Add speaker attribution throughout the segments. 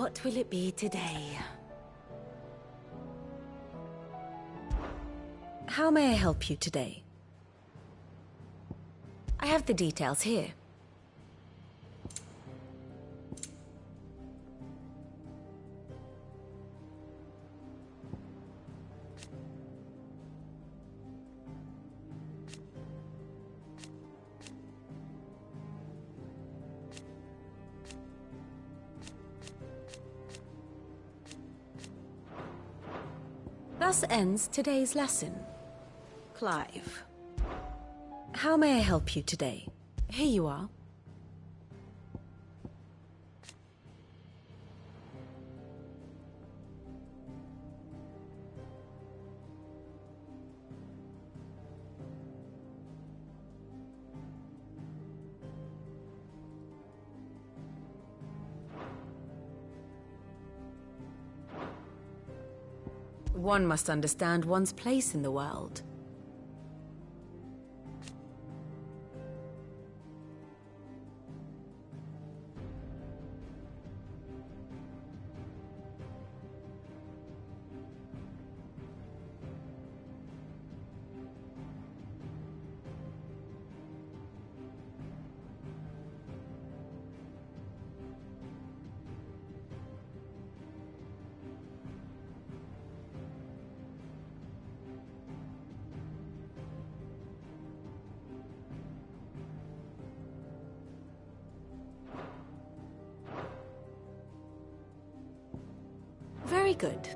Speaker 1: What will it be today? How may I help you today? I have the details here. Thus ends today's lesson. Clive. How may I help you today? Here you are. One must understand one's place in the world. Very good.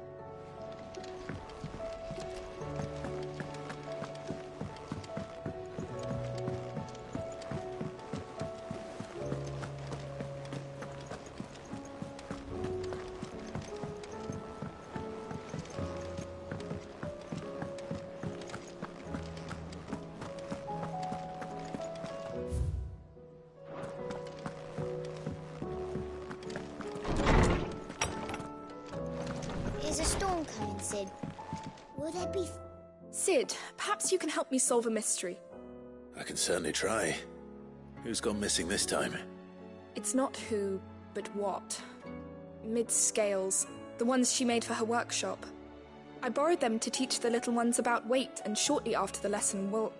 Speaker 2: There's a storm coming, Sid. Will there be...
Speaker 3: Sid, perhaps you can help me solve a mystery.
Speaker 4: I can certainly try. Who's gone missing this time?
Speaker 3: It's not who, but what. Mid-scales, the ones she made for her workshop. I borrowed them to teach the little ones about weight, and shortly after the lesson, well,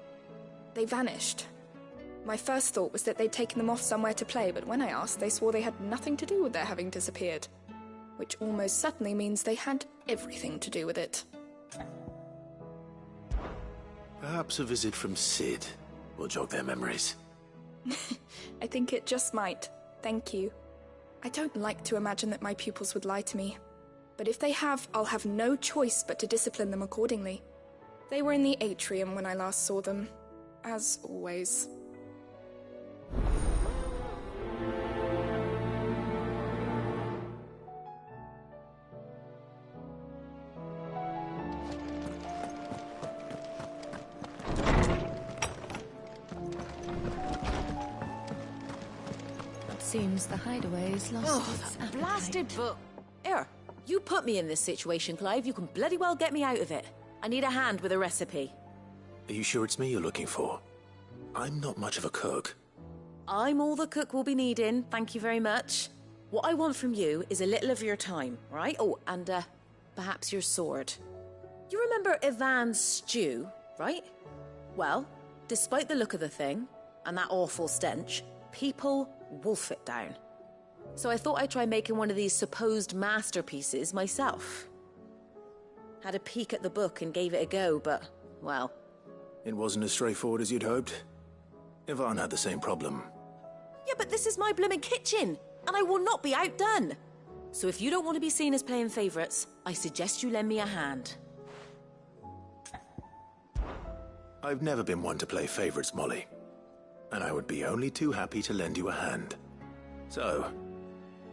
Speaker 3: they vanished. My first thought was that they'd taken them off somewhere to play, but when I asked, they swore they had nothing to do with their having disappeared. Which almost certainly means they had everything to do with it.
Speaker 4: Perhaps a visit from Sid will jog their memories.
Speaker 3: I think it just might. Thank you. I don't like to imagine that my pupils would lie to me. But if they have, I'll have no choice but to discipline them accordingly. They were in the atrium when I last saw them, as always.
Speaker 1: Seems the hideaway's lost its
Speaker 5: that
Speaker 1: appetite.
Speaker 5: blasted book. Here, you put me in this situation, Clive. You can bloody well get me out of it. I need a hand with a recipe.
Speaker 4: Are you sure it's me you're looking for? I'm not much of a cook.
Speaker 5: I'm all the cook will be needing, thank you very much. What I want from you is a little of your time, right? Oh, and perhaps your sword. You remember Ivan's stew, right? Well, despite the look of the thing, and that awful stench, people wolf it down. So I thought I'd try making one of these supposed masterpieces myself. Had a peek at the book and gave it a go, but, well...
Speaker 4: It wasn't as straightforward as you'd hoped. Ivan had the same problem.
Speaker 5: Yeah, but this is my blimmin' kitchen, and I will not be outdone. So if you don't want to be seen as playing favourites, I suggest you lend me a hand.
Speaker 4: I've never been one to play favourites, Molly. And I would be only too happy to lend you a hand. So,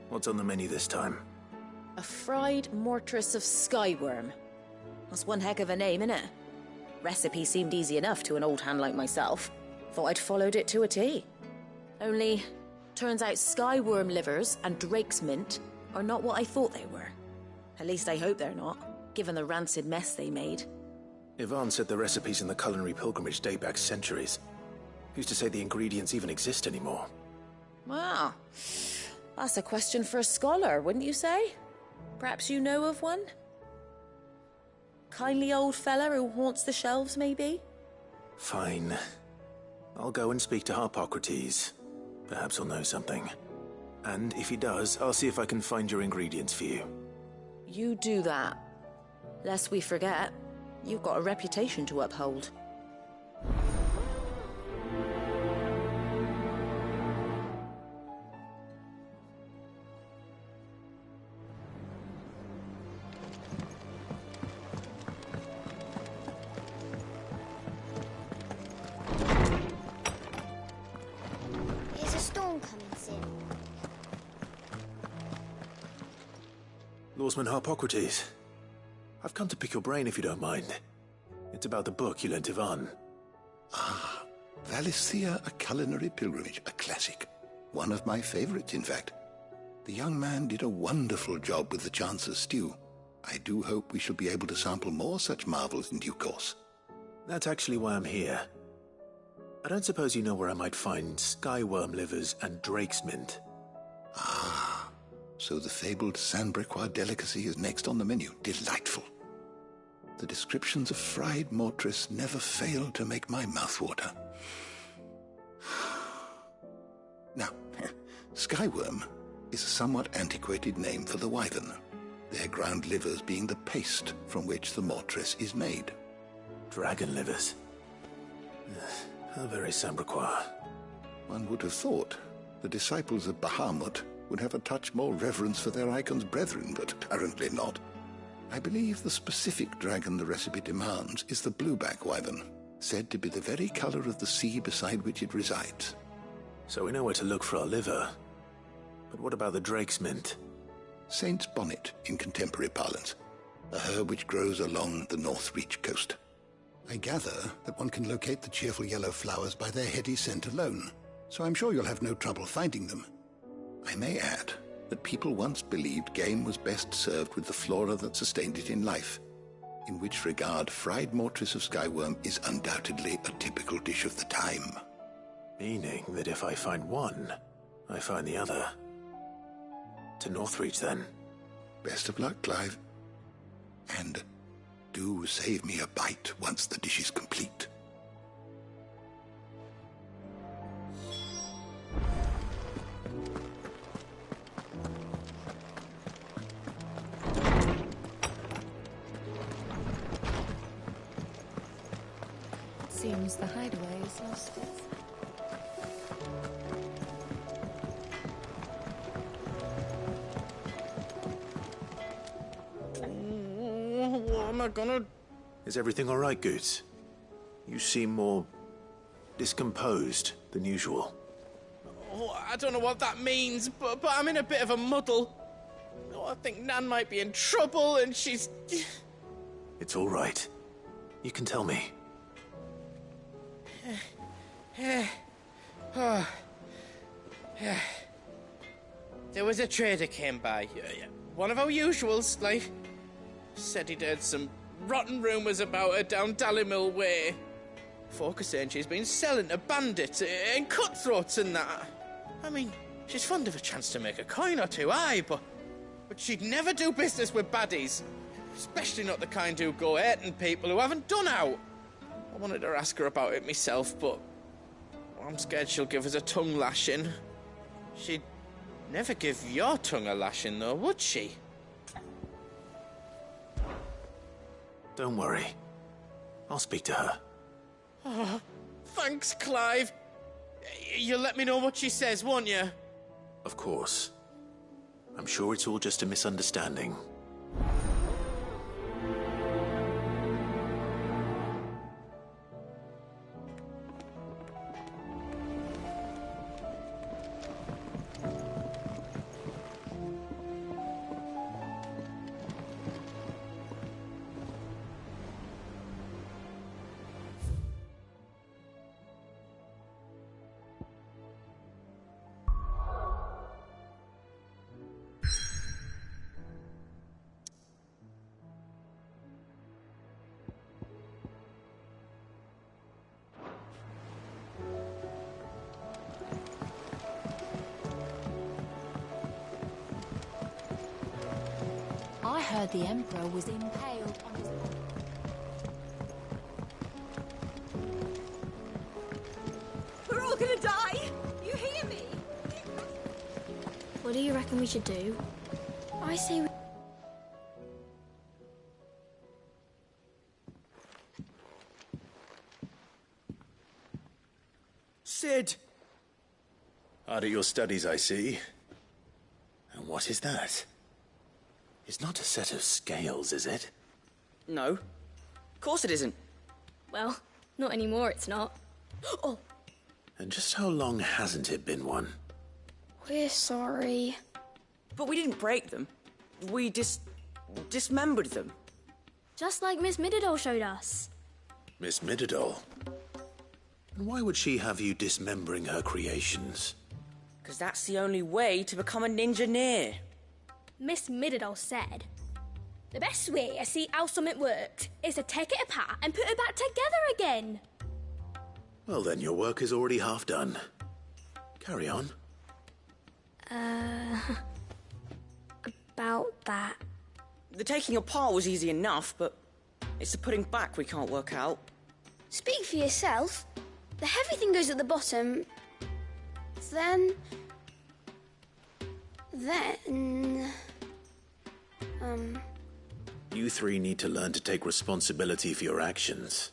Speaker 4: what's on the menu this time?
Speaker 5: A fried mortress of skyworm. That's one heck of a name, innit? Recipe seemed easy enough to an old hand like myself. Thought I'd followed it to a T. Only, turns out skyworm livers and drake's mint are not what I thought they were. At least I hope they're not, given the rancid mess they made.
Speaker 4: Ivan said the recipes in the culinary pilgrimage date back centuries. Who's to say the ingredients even exist anymore?
Speaker 5: Well, That's a question for a scholar, wouldn't you say? Perhaps you know of one? Kindly old fella who haunts the shelves, maybe?
Speaker 4: Fine. I'll go and speak to Harpocrates. Perhaps he'll know something. And if he does, I'll see if I can find your ingredients for you.
Speaker 5: You do that. Lest we forget, you've got a reputation to uphold.
Speaker 2: Is a storm coming, Sid?
Speaker 4: Lawsman Harpocrates. I've come to pick your brain if you don't mind. It's about the book you lent Ivan.
Speaker 6: Ah, Valisthea, A Culinary Pilgrimage, a classic. One of my favorites, in fact. The young man did a wonderful job with the Chance's stew. I do hope we shall be able to sample more such marvels in due course.
Speaker 4: That's actually why I'm here. I don't suppose you know where I might find skyworm livers and drake's mint.
Speaker 6: Ah, so the fabled Sandbrequois delicacy is next on the menu. Delightful. The descriptions of fried mortress never fail to make my mouth water. Now, skyworm is a somewhat antiquated name for the wyvern, their ground livers being the paste from which the mortress is made.
Speaker 4: Dragon livers. How very Sandbrequois.
Speaker 6: One would have thought the disciples of Bahamut would have a touch more reverence for their icon's brethren, but apparently not. I believe the specific dragon the recipe demands is the blueback wyvern, said to be the very color of the sea beside which it resides.
Speaker 4: So we know where to look for our liver. But what about the drake's mint?
Speaker 6: Saint's bonnet in contemporary parlance, a herb which grows along the North Reach coast. I gather that one can locate the cheerful yellow flowers by their heady scent alone, so I'm sure you'll have no trouble finding them. I may add that people once believed game was best served with the flora that sustained it in life, in which regard fried mortress of skyworm is undoubtedly a typical dish of the time.
Speaker 4: Meaning that if I find one, I find the other. To Northreach, then.
Speaker 6: Best of luck, Clive. And do save me a bite once the dish is complete.
Speaker 1: Seems the hideaway is lost its...
Speaker 7: What am I gonna...
Speaker 4: Is everything all right, Goots? You seem more discomposed than usual.
Speaker 7: Oh, I don't know what that means, but I'm in a bit of a muddle. Oh, I think Nan might be in trouble and she's...
Speaker 4: It's all right. You can tell me.
Speaker 7: There was a trader came by. One of our usuals, like... Said he'd heard some rotten rumours about her down Dallymill Way. Folk are saying she's been selling to bandits and cutthroats and that. I mean, she's fond of a chance to make a coin or two, aye, but she'd never do business with baddies. Especially not the kind who go hurting people who haven't done out. I wanted to ask her about it myself, but I'm scared she'll give us a tongue lashing. She'd never give your tongue a lashing, though, would she?
Speaker 4: Don't worry. I'll speak to her.
Speaker 7: Oh, thanks, Clive. You'll let me know what she says, won't you?
Speaker 4: Of course. I'm sure it's all just a misunderstanding.
Speaker 8: heard the Emperor was impaled on his...
Speaker 9: We're all gonna die! You hear me?
Speaker 2: What do you reckon we should do? I say we...
Speaker 4: Sid! Hard at your studies, I see. And what is that? It's not a set of scales, is it?
Speaker 10: No. Of course it isn't.
Speaker 2: Well, not anymore, it's not. Oh!
Speaker 4: And just how long hasn't it been one?
Speaker 2: We're sorry.
Speaker 10: But we didn't break them. We dismembered them.
Speaker 2: Just like Miss Mididol showed us.
Speaker 4: Miss Mididol? And why would she have you dismembering her creations?
Speaker 10: Because that's the only way to become a ninja-neer.
Speaker 11: Miss Mididol said, the best way to see how something worked is to take it apart and put it back together again.
Speaker 4: Well then, your work is already half done. Carry on.
Speaker 2: About that.
Speaker 10: The taking apart was easy enough, but it's the putting back we can't work out.
Speaker 2: Speak for yourself. The heavy thing goes at the bottom. Then...
Speaker 4: You three need to learn to take responsibility for your actions.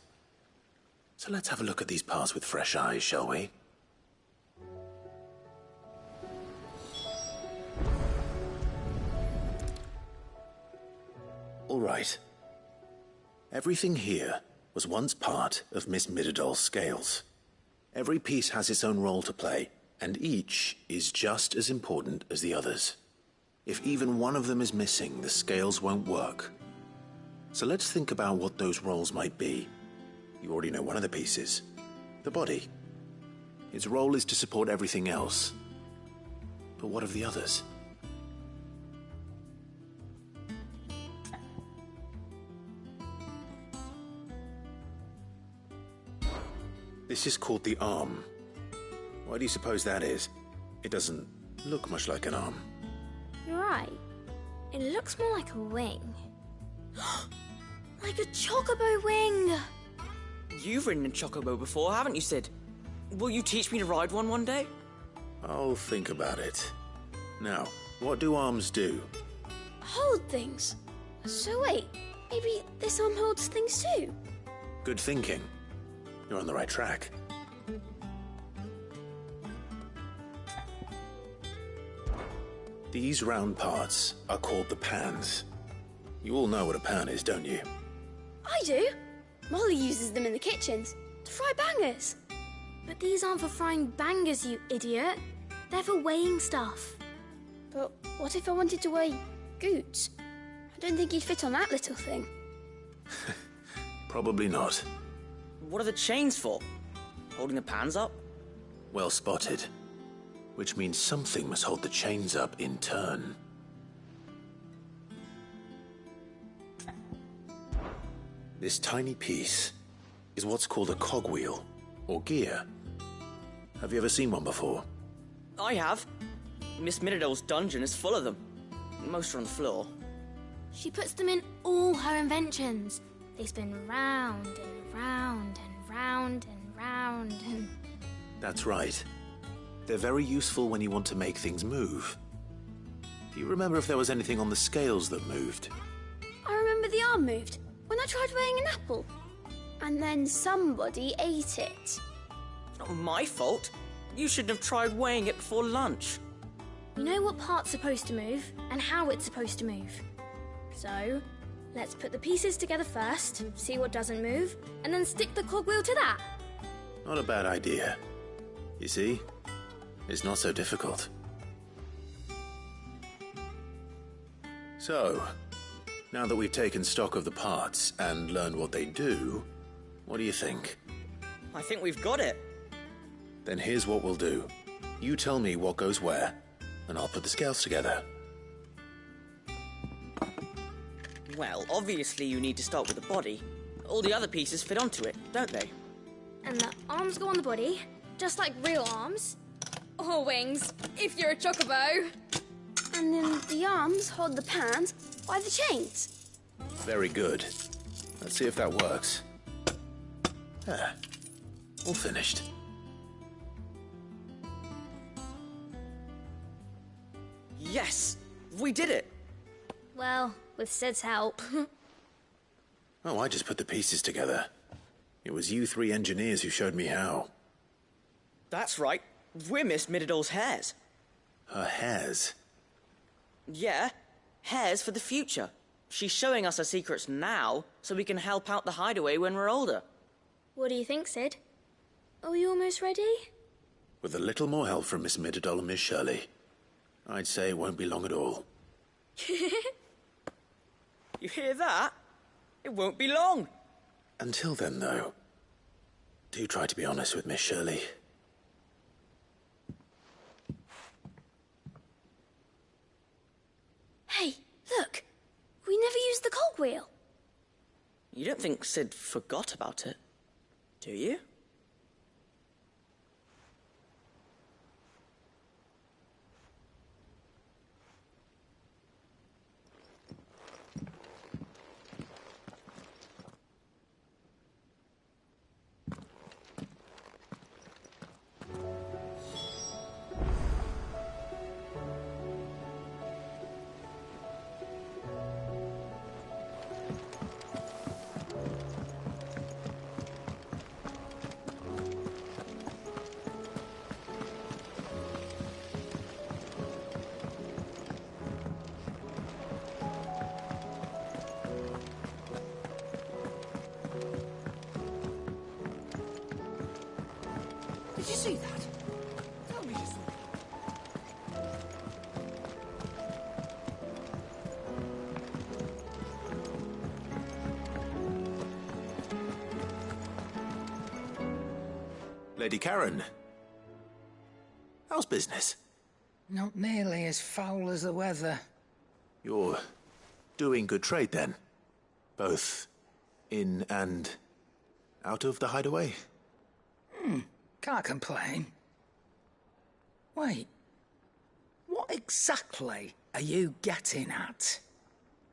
Speaker 4: So let's have a look at these parts with fresh eyes, shall we? All right. Everything here was once part of Miss Mididol's scales. Every piece has its own role to play, and each is just as important as the others. If even one of them is missing, the scales won't work. So let's think about what those roles might be. You already know one of the pieces, the body. Its role is to support everything else. But what of the others? This is called the arm. Why do you suppose that is? It doesn't look much like an arm.
Speaker 2: You're right. It looks more like a wing. Like a chocobo wing!
Speaker 10: You've ridden a chocobo before, haven't you, Sid? Will you teach me to ride one day?
Speaker 4: I'll think about it. Now, what do arms do?
Speaker 2: Hold things. So wait, maybe this arm holds things too?
Speaker 4: Good thinking. You're on the right track. These round parts are called the pans. You all know what a pan is, don't you?
Speaker 2: I do. Molly uses them in the kitchens to fry bangers. But these aren't for frying bangers, you idiot. They're for weighing stuff. But what if I wanted to weigh goods? I don't think you'd fit on that little thing.
Speaker 4: Probably not.
Speaker 10: What are the chains for? Holding the pans up?
Speaker 4: Well spotted. Which means something must hold the chains up in turn. This tiny piece is what's called a cogwheel, or gear. Have you ever seen one before?
Speaker 10: I have. Miss Mididol's dungeon is full of them. Most are on the floor.
Speaker 11: She puts them in all her inventions. They spin round and round and round and round and...
Speaker 4: That's right. They're very useful when you want to make things move. Do you remember if there was anything on the scales that moved?
Speaker 2: I remember the arm moved when I tried weighing an apple. And then somebody ate it.
Speaker 10: It's not my fault. You shouldn't have tried weighing it before lunch.
Speaker 11: We know what part's supposed to move and how it's supposed to move. So, let's put the pieces together first, see what doesn't move, and then stick the cogwheel to that.
Speaker 4: Not a bad idea. You see, it's not so difficult. So, now that we've taken stock of the parts and learned what they do, what do you think?
Speaker 10: I think we've got it.
Speaker 4: Then here's what we'll do. You tell me what goes where, and I'll put the scales together.
Speaker 10: Well, obviously you need to start with the body. All the other pieces fit onto it, don't they?
Speaker 11: And the arms go on the body, just like real arms. Or wings, if you're a chocobo.
Speaker 2: And then the arms hold the pans, Why the chains?
Speaker 4: Very good. Let's see if that works. Ah, all finished.
Speaker 10: Yes! We did it!
Speaker 2: Well, with Sid's help.
Speaker 4: Oh, I just put the pieces together. It was you three engineers who showed me how.
Speaker 10: That's right. We're Miss Mididol's hairs.
Speaker 4: Her hairs?
Speaker 10: Yeah, hairs for the future. She's showing us her secrets now, so we can help out the hideaway when we're older.
Speaker 2: What do you think, Sid? Are we almost ready?
Speaker 4: With a little more help from Miss Mididol and Miss Shirley, I'd say it won't be long at all.
Speaker 10: You hear that? It won't be long.
Speaker 4: Until then, though, do try to be honest with Miss Shirley.
Speaker 2: Hey, look! We never used the cogwheel.
Speaker 10: You don't think Sid forgot about it, do you?
Speaker 12: Did you see that? Tell me you saw it.
Speaker 4: Lady Karen, how's business?
Speaker 12: Not nearly as foul as the weather.
Speaker 4: You're doing good trade, then? Both in and out of the hideaway?
Speaker 12: Can't complain. Wait. What exactly are you getting at?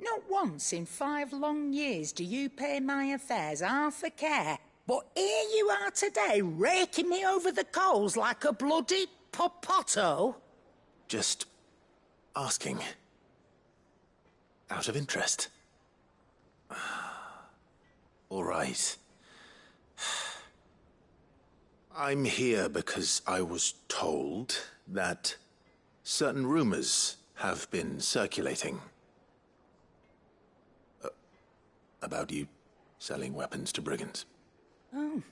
Speaker 12: Not once in 5 long years do you pay my affairs half a care, but here you are today raking me over the coals like a bloody popoto?
Speaker 4: Just asking. Out of interest. All right. I'm here because I was told that certain rumors have been circulating. About you selling weapons to brigands.
Speaker 12: Oh,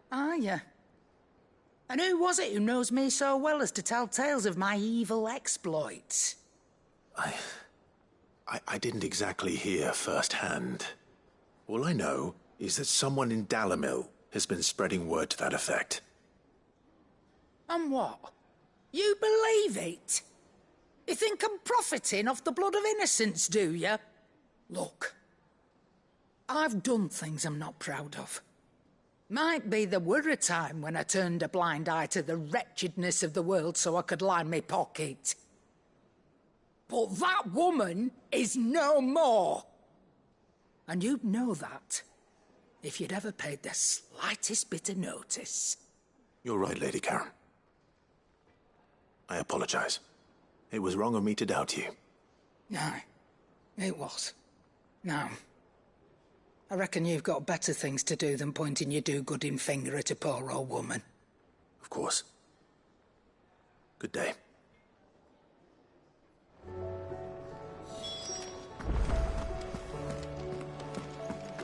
Speaker 12: are you? And who was it who knows me so well as to tell tales of my evil exploits?
Speaker 4: I didn't exactly hear firsthand. All I know is that someone in Dalimil has been spreading word to that effect.
Speaker 12: And what? You believe it? You think I'm profiting off the blood of innocents, do you? Look, I've done things I'm not proud of. Might be there were a time when I turned a blind eye to the wretchedness of the world so I could line my pocket. But that woman is no more. And you'd know that if you'd ever paid the slightest bit of notice.
Speaker 4: You're right, Lady Karen. I apologize. It was wrong of me to doubt you.
Speaker 12: Aye, it was. Now, I reckon you've got better things to do than pointing your do-gooding finger at a poor old woman.
Speaker 4: Of course. Good day.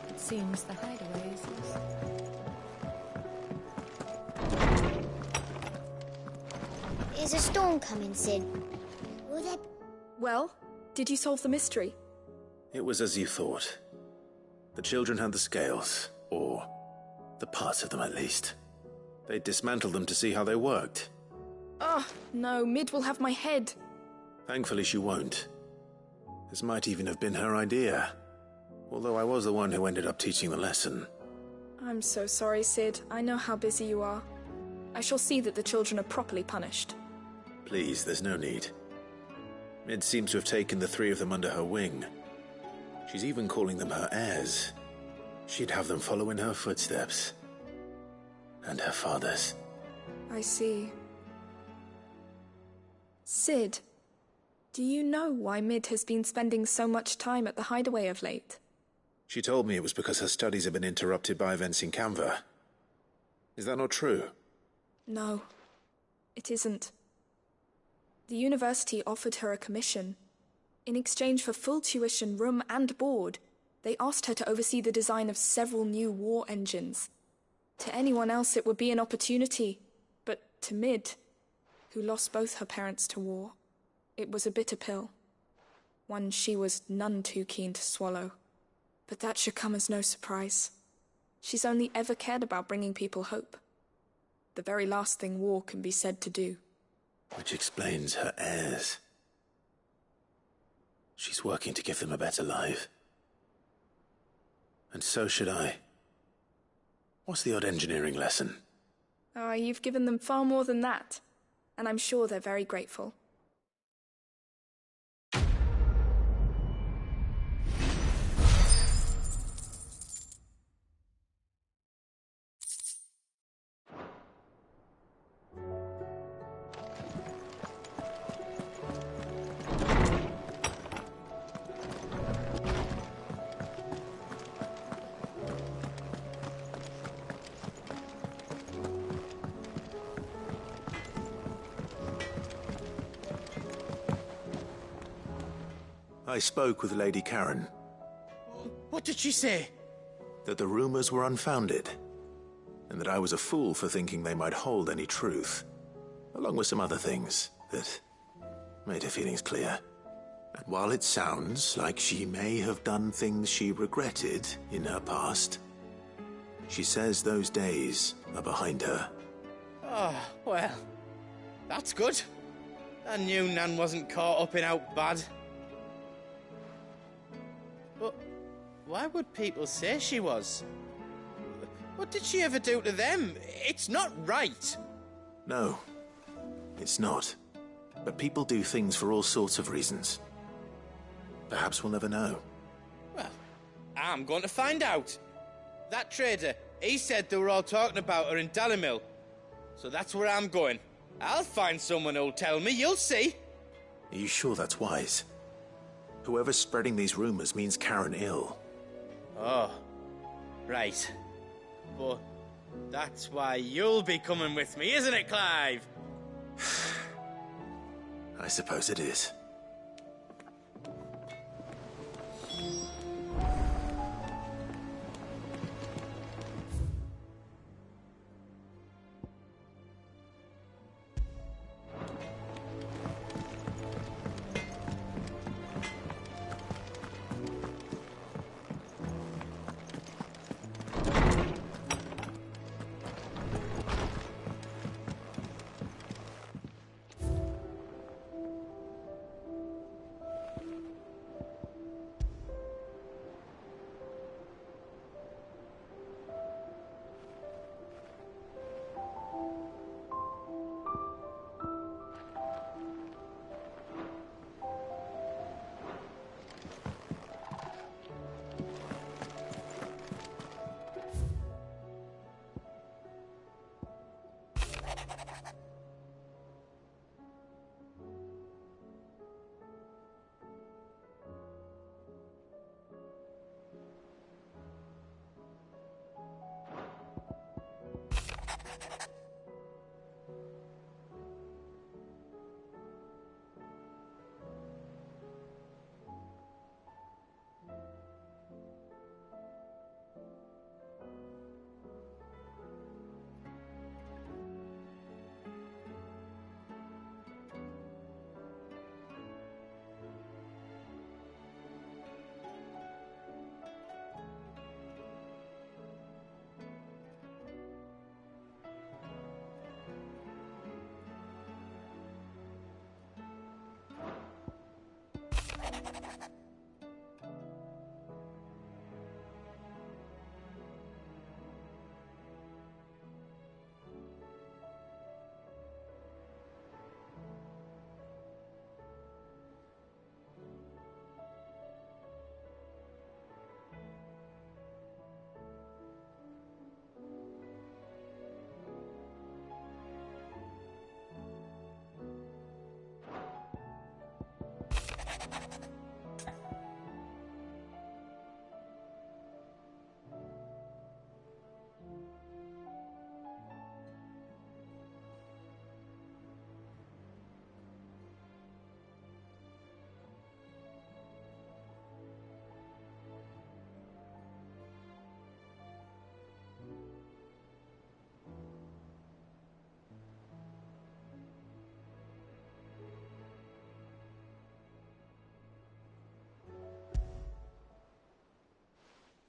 Speaker 8: It seems the hideaway is lost.
Speaker 13: Is a storm coming, Sid? Will there...
Speaker 3: Well, did you solve the mystery?
Speaker 4: It was as you thought. The children had the scales, or the parts of them at least. They dismantled them to see how they worked.
Speaker 3: Ah, no, Mid will have my head.
Speaker 4: Thankfully she won't. This might even have been her idea. Although I was the one who ended up teaching the lesson.
Speaker 3: I'm so sorry, Sid. I know how busy you are. I shall see that the children are properly punished.
Speaker 4: Please, there's no need. Mid seems to have taken the 3 of them under her wing, She's even calling them her heirs. She'd have them follow in her footsteps. And her father's.
Speaker 3: I see. Sid, do you know why Mid has been spending so much time at the Hideaway of late?
Speaker 4: She told me it was because her studies have been interrupted by events in Canva. Is that not true?
Speaker 3: No, it isn't. The university offered her a commission. In exchange for full tuition, room and board, they asked her to oversee the design of several new war engines. To anyone else it would be an opportunity, but to Mid, who lost both her parents to war, it was a bitter pill. One she was none too keen to swallow. But that should come as no surprise. She's only ever cared about bringing people hope. The very last thing war can be said to do.
Speaker 4: Which explains her heirs. She's working to give them a better life. And so should I. What's the odd engineering lesson?
Speaker 3: Ah, you've given them far more than that. And I'm sure they're very grateful.
Speaker 4: I spoke with Lady Karen.
Speaker 7: What did she say?
Speaker 4: That the rumors were unfounded, and that I was a fool for thinking they might hold any truth, along with some other things that made her feelings clear. And while it sounds like she may have done things she regretted in her past, she says those days are behind her.
Speaker 7: Oh, well, that's good. I knew Nan wasn't caught up in out bad. But why would people say she was? What did she ever do to them? It's not right.
Speaker 4: No, it's not. But people do things for all sorts of reasons. Perhaps we'll never know.
Speaker 7: Well, I'm going to find out. That trader, he said they were all talking about her in Dalimil. So that's where I'm going. I'll find someone who'll tell me, you'll see.
Speaker 4: Are you sure that's wise? Whoever's spreading these rumors means Karen ill.
Speaker 7: Oh, right. But that's why you'll be coming with me, isn't it, Clive?
Speaker 4: I suppose it is.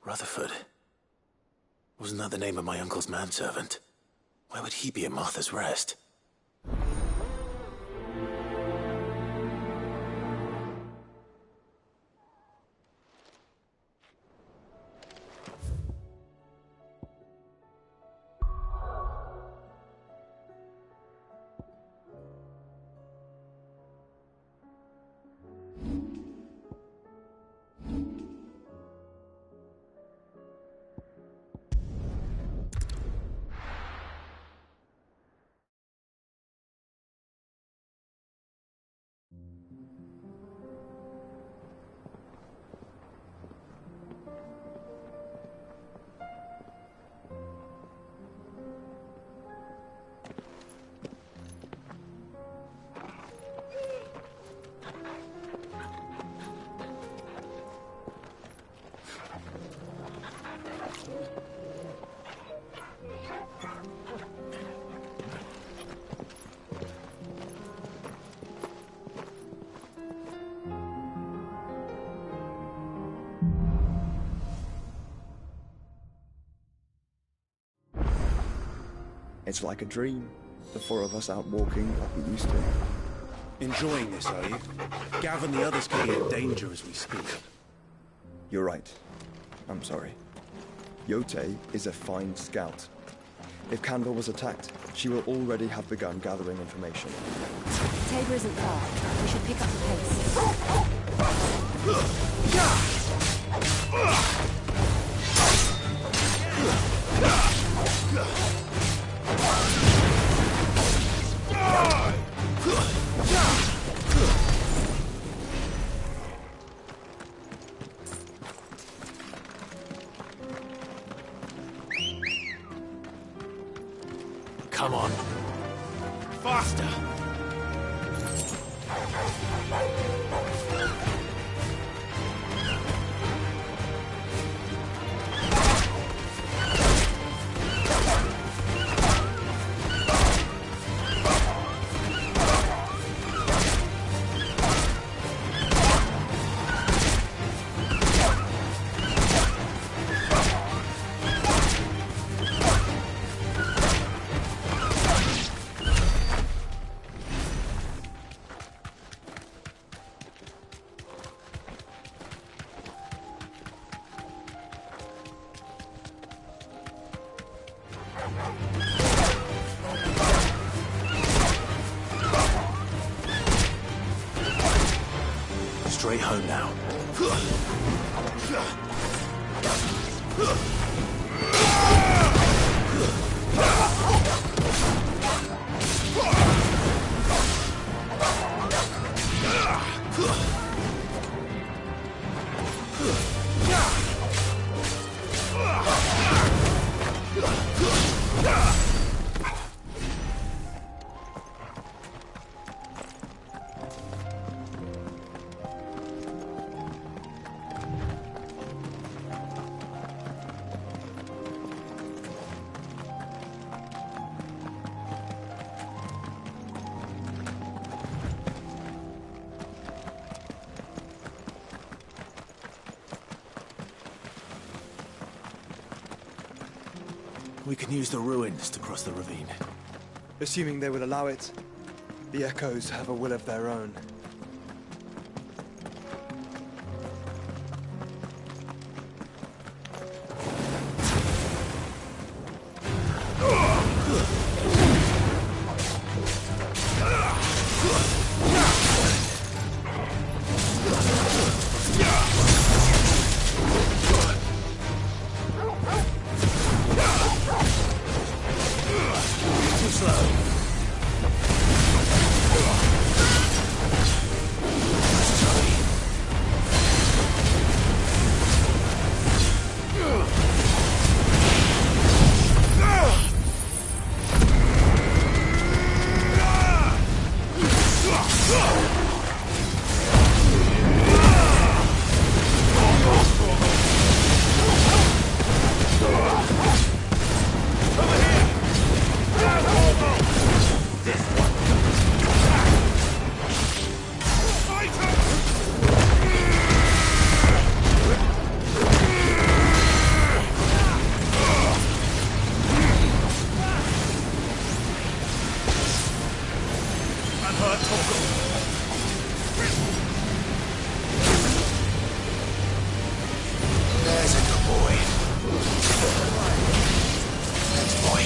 Speaker 4: Rutherford. Wasn't that the name of my uncle's manservant? Why would he be at Martha's Rest?
Speaker 14: It's like a dream. The four of us out walking like we used to.
Speaker 4: Enjoying this, are you? Gav and the others could be in danger as we speak.
Speaker 14: You're right. I'm sorry. Yote is a fine scout. If Candor was attacked, she will already have begun gathering information.
Speaker 1: Tabor isn't far. We should pick up the pace.
Speaker 4: Come on. Faster! Straight home now. We can use the ruins to cross the ravine.
Speaker 14: Assuming they will allow it, the Echoes have a will of their own.
Speaker 4: There's a good boy. Next boy.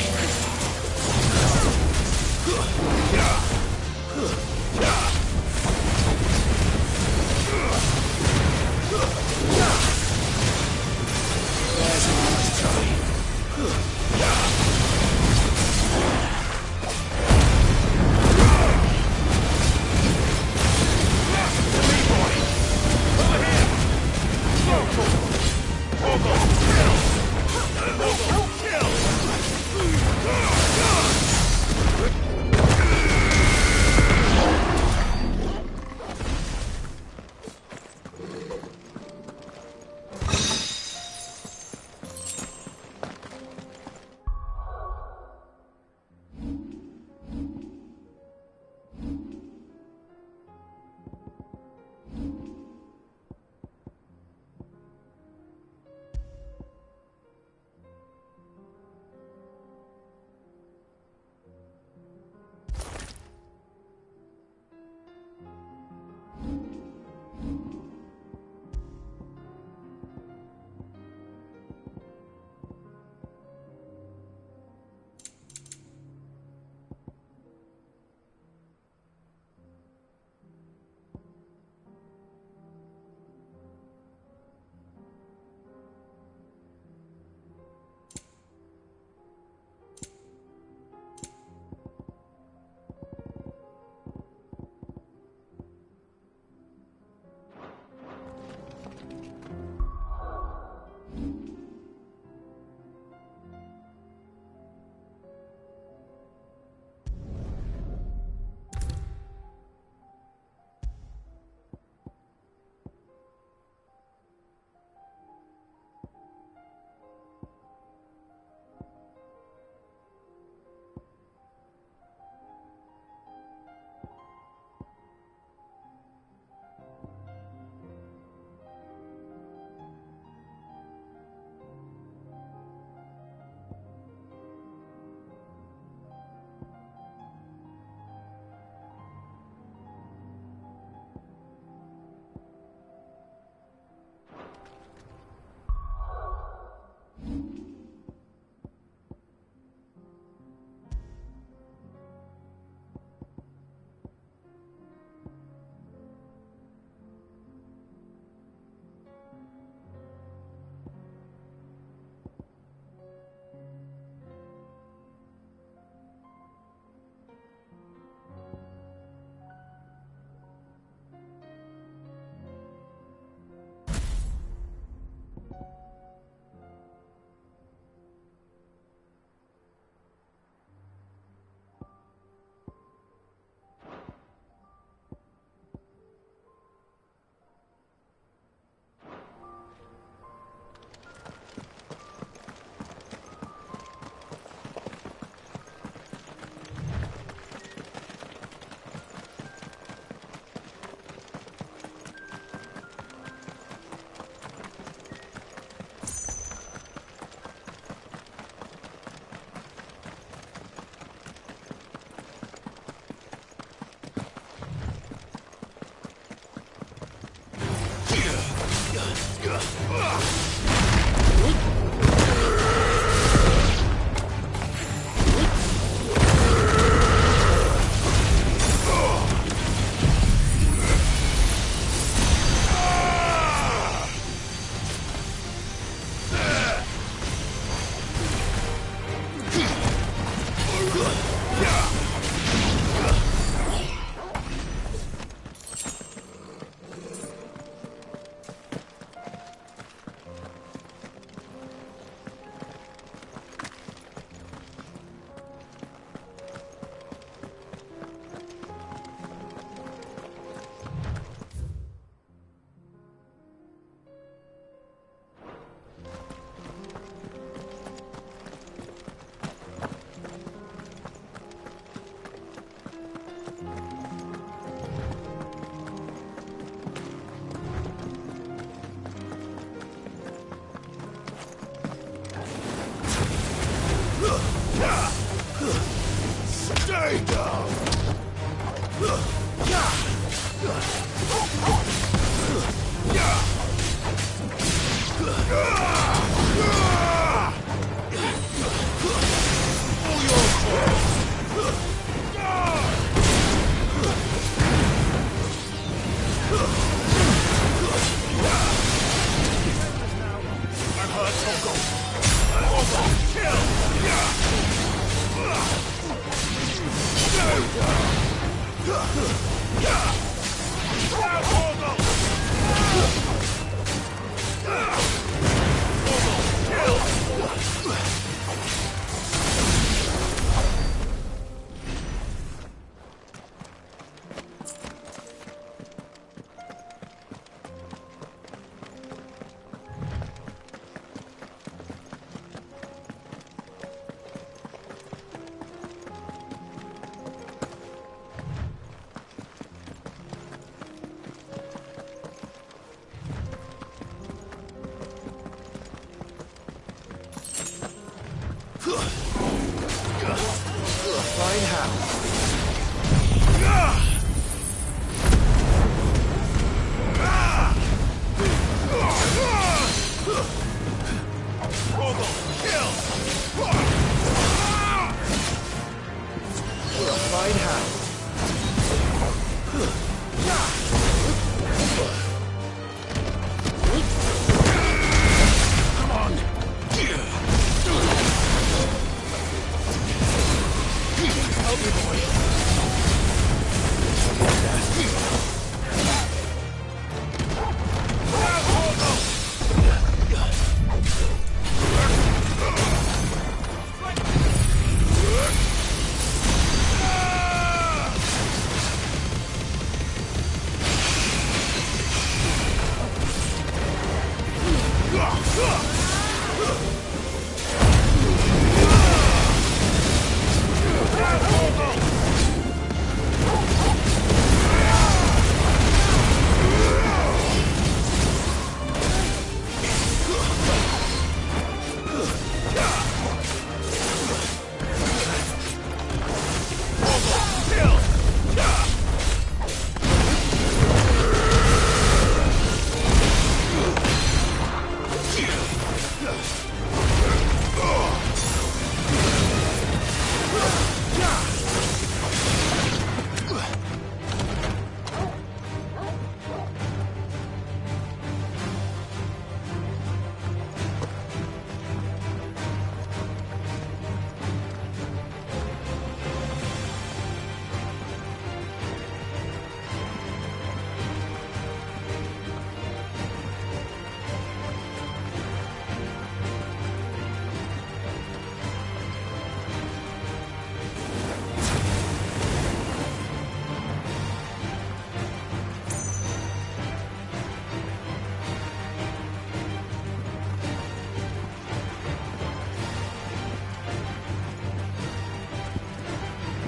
Speaker 4: There's a nice Joey.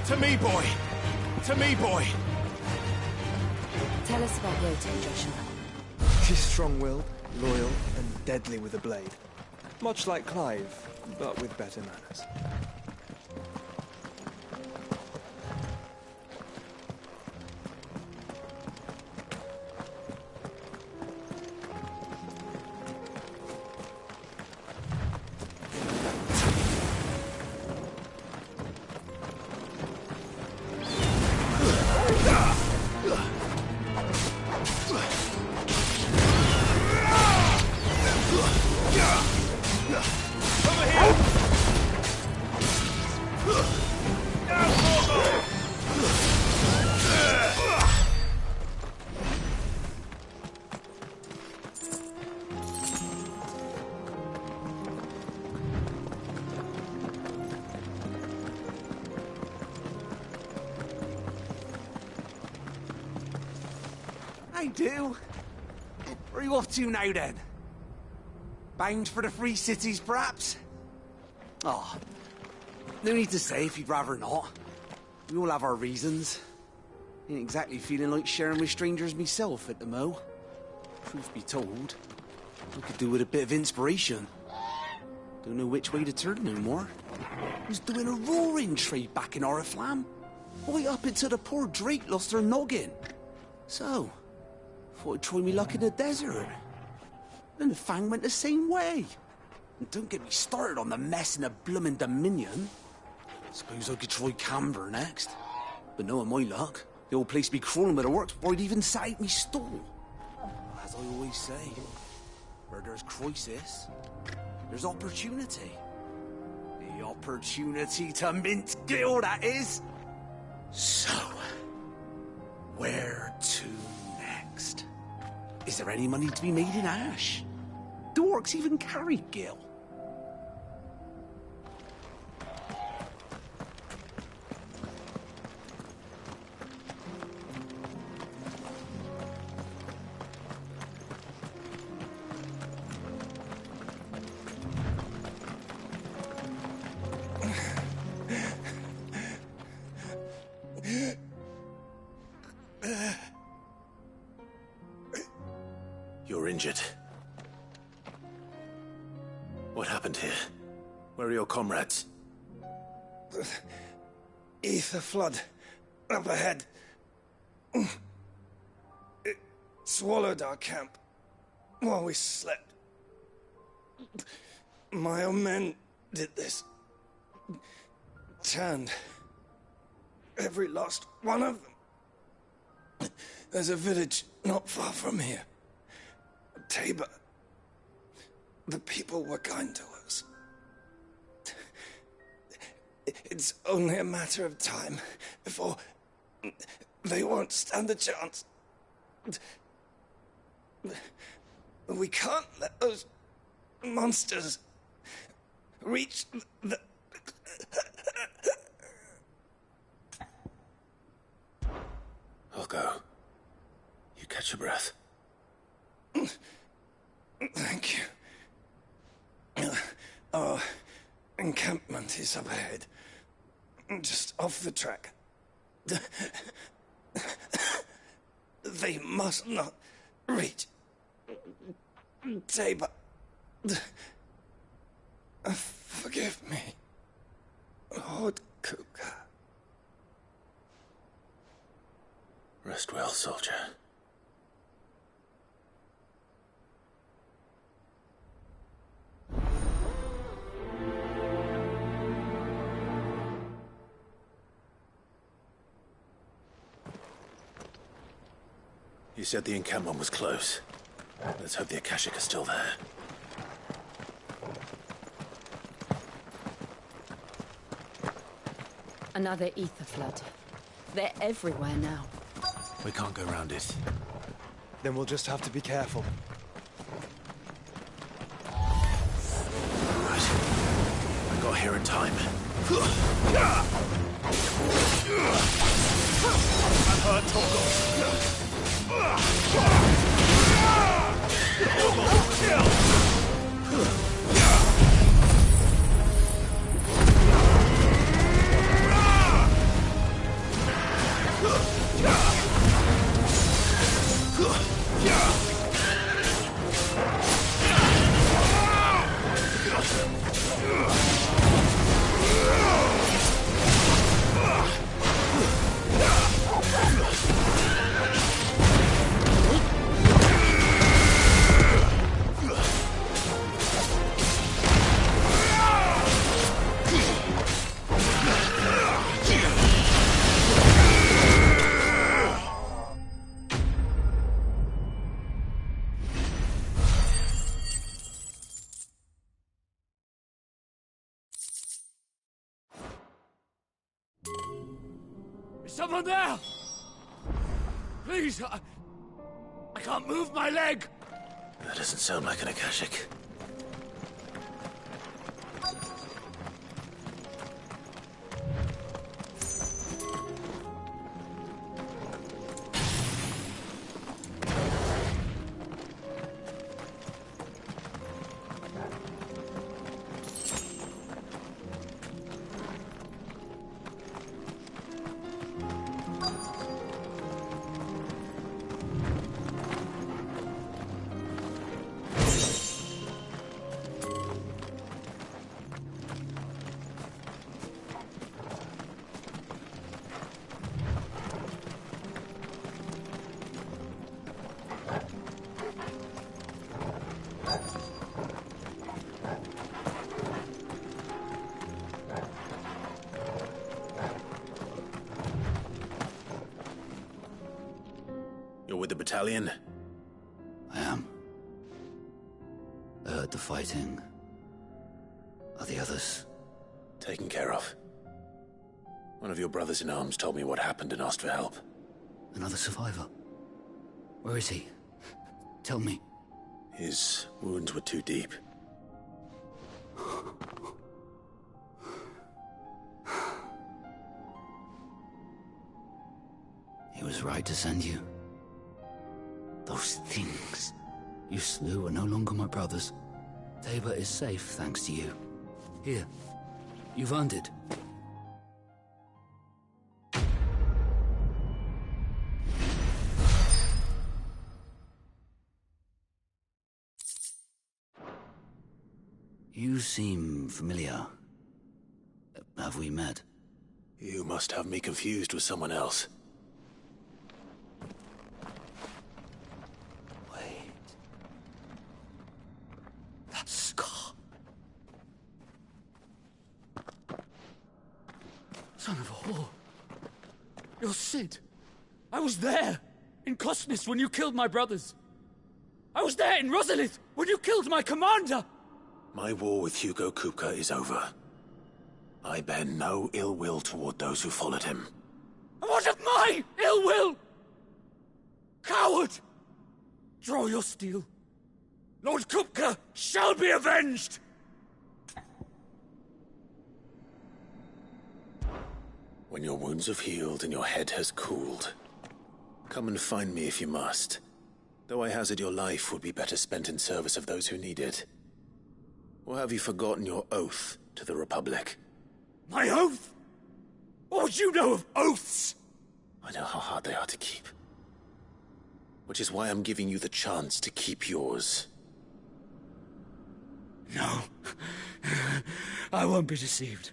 Speaker 15: To me, boy! To me, boy!
Speaker 1: Tell us about Yote, Joshua.
Speaker 14: She's strong-willed, loyal, and deadly with a blade. Much like Clive, but with better manners.
Speaker 15: I do. Where are you off to now, then? Bound for the Free Cities, perhaps? Oh, no need to say if you'd rather not. We all have our reasons. Ain't exactly feeling like sharing with strangers myself at the mo. Truth be told, I could do with a bit of inspiration. Don't know which way to turn no more. Was doing a roaring trade back in Oriflamme. Right up until the poor Drake lost her noggin. So, thought I'd try me luck in the desert. Then the Fang went the same way. And don't get me started on the mess in the bloomin' Dominion. Suppose I could try Canberra next. But knowing my luck, the old place be crawling with the works before I'd even sat out me stall. As I always say, where there's crisis, there's opportunity. The opportunity to mint Gil, that is. So, where to next? Is there any money to be made in Ash? Do orcs even carry Gil?
Speaker 4: You're injured. What happened here? Where are your comrades?
Speaker 16: Ether flood. Up ahead. It swallowed our camp while we slept. My own men did this. Turned every last one of them. There's a village not far from here. Tabor. The people were kind to us. It's only a matter of time before they won't stand a chance. We can't let those monsters reach the...
Speaker 4: I'll go. You catch your breath.
Speaker 16: Thank you. Our encampment is up ahead. Just off the track. They must not reach Tabor. Forgive me, Lord Kuka.
Speaker 4: Rest well, soldier. You said the encampment was close. Let's hope the Akashic are still there.
Speaker 1: Another ether flood. They're everywhere now.
Speaker 4: We can't go round it.
Speaker 14: Then we'll just have to be careful.
Speaker 4: Right. I got here in time. I'm hurt, Toggle.
Speaker 15: Is someone there? Please, I can't move my leg.
Speaker 4: That doesn't sound like an Akashic. You're with the battalion?
Speaker 15: I am. I heard the fighting. Are the others?
Speaker 4: Taken care of. One of your brothers in arms told me what happened and asked for help.
Speaker 15: Another survivor? Where is he? Tell me.
Speaker 4: His wounds were too deep.
Speaker 15: He was right to send you. Those things you slew are no longer my brothers. Tabor is safe thanks to you. Here, you've earned it. You seem familiar. Have we met?
Speaker 4: You must have me confused with someone else.
Speaker 15: Wait. That scar. Son of a whore. You're Sid. I was there, in Cosnes, when you killed my brothers. I was there in Rosalith, when you killed my commander.
Speaker 4: My war with Hugo Kupka is over. I bear no ill will toward those who followed him.
Speaker 15: And what of my ill will? Coward! Draw your steel. Lord Kupka shall be avenged!
Speaker 4: When your wounds have healed and your head has cooled, come and find me if you must. Though I hazard your life would be better spent in service of those who need it. Or have you forgotten your oath to the Republic?
Speaker 15: My oath? What would you know of oaths?
Speaker 4: I know how hard they are to keep. Which is why I'm giving you the chance to keep yours.
Speaker 15: No. I won't be deceived.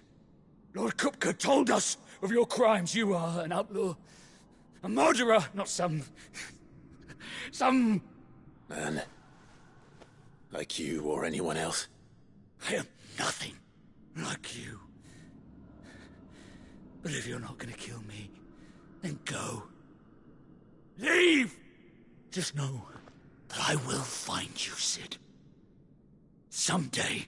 Speaker 15: Lord Kupka told us of your crimes. You are an outlaw. A murderer, not some
Speaker 4: man. Like you or anyone else.
Speaker 15: I am nothing like you. But if you're not gonna kill me, then go. Leave! Just know that I will find you, Sid. Someday.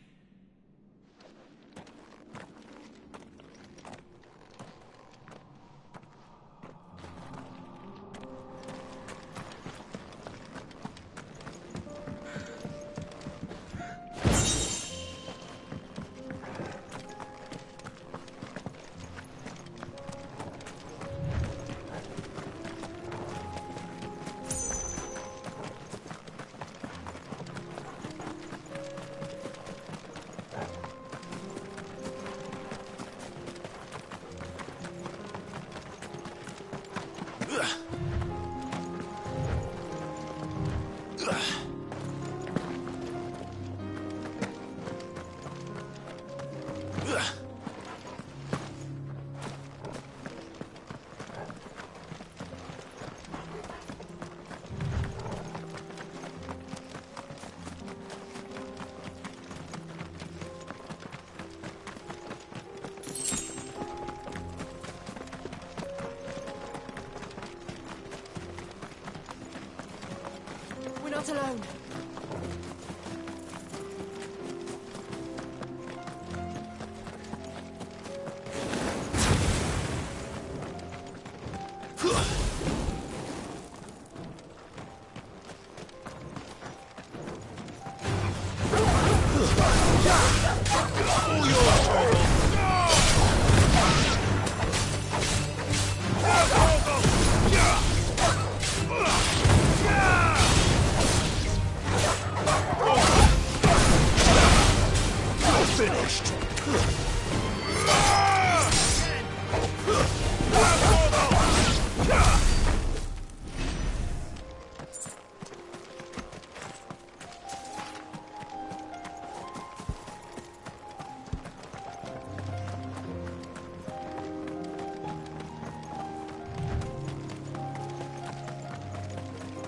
Speaker 5: Not alone.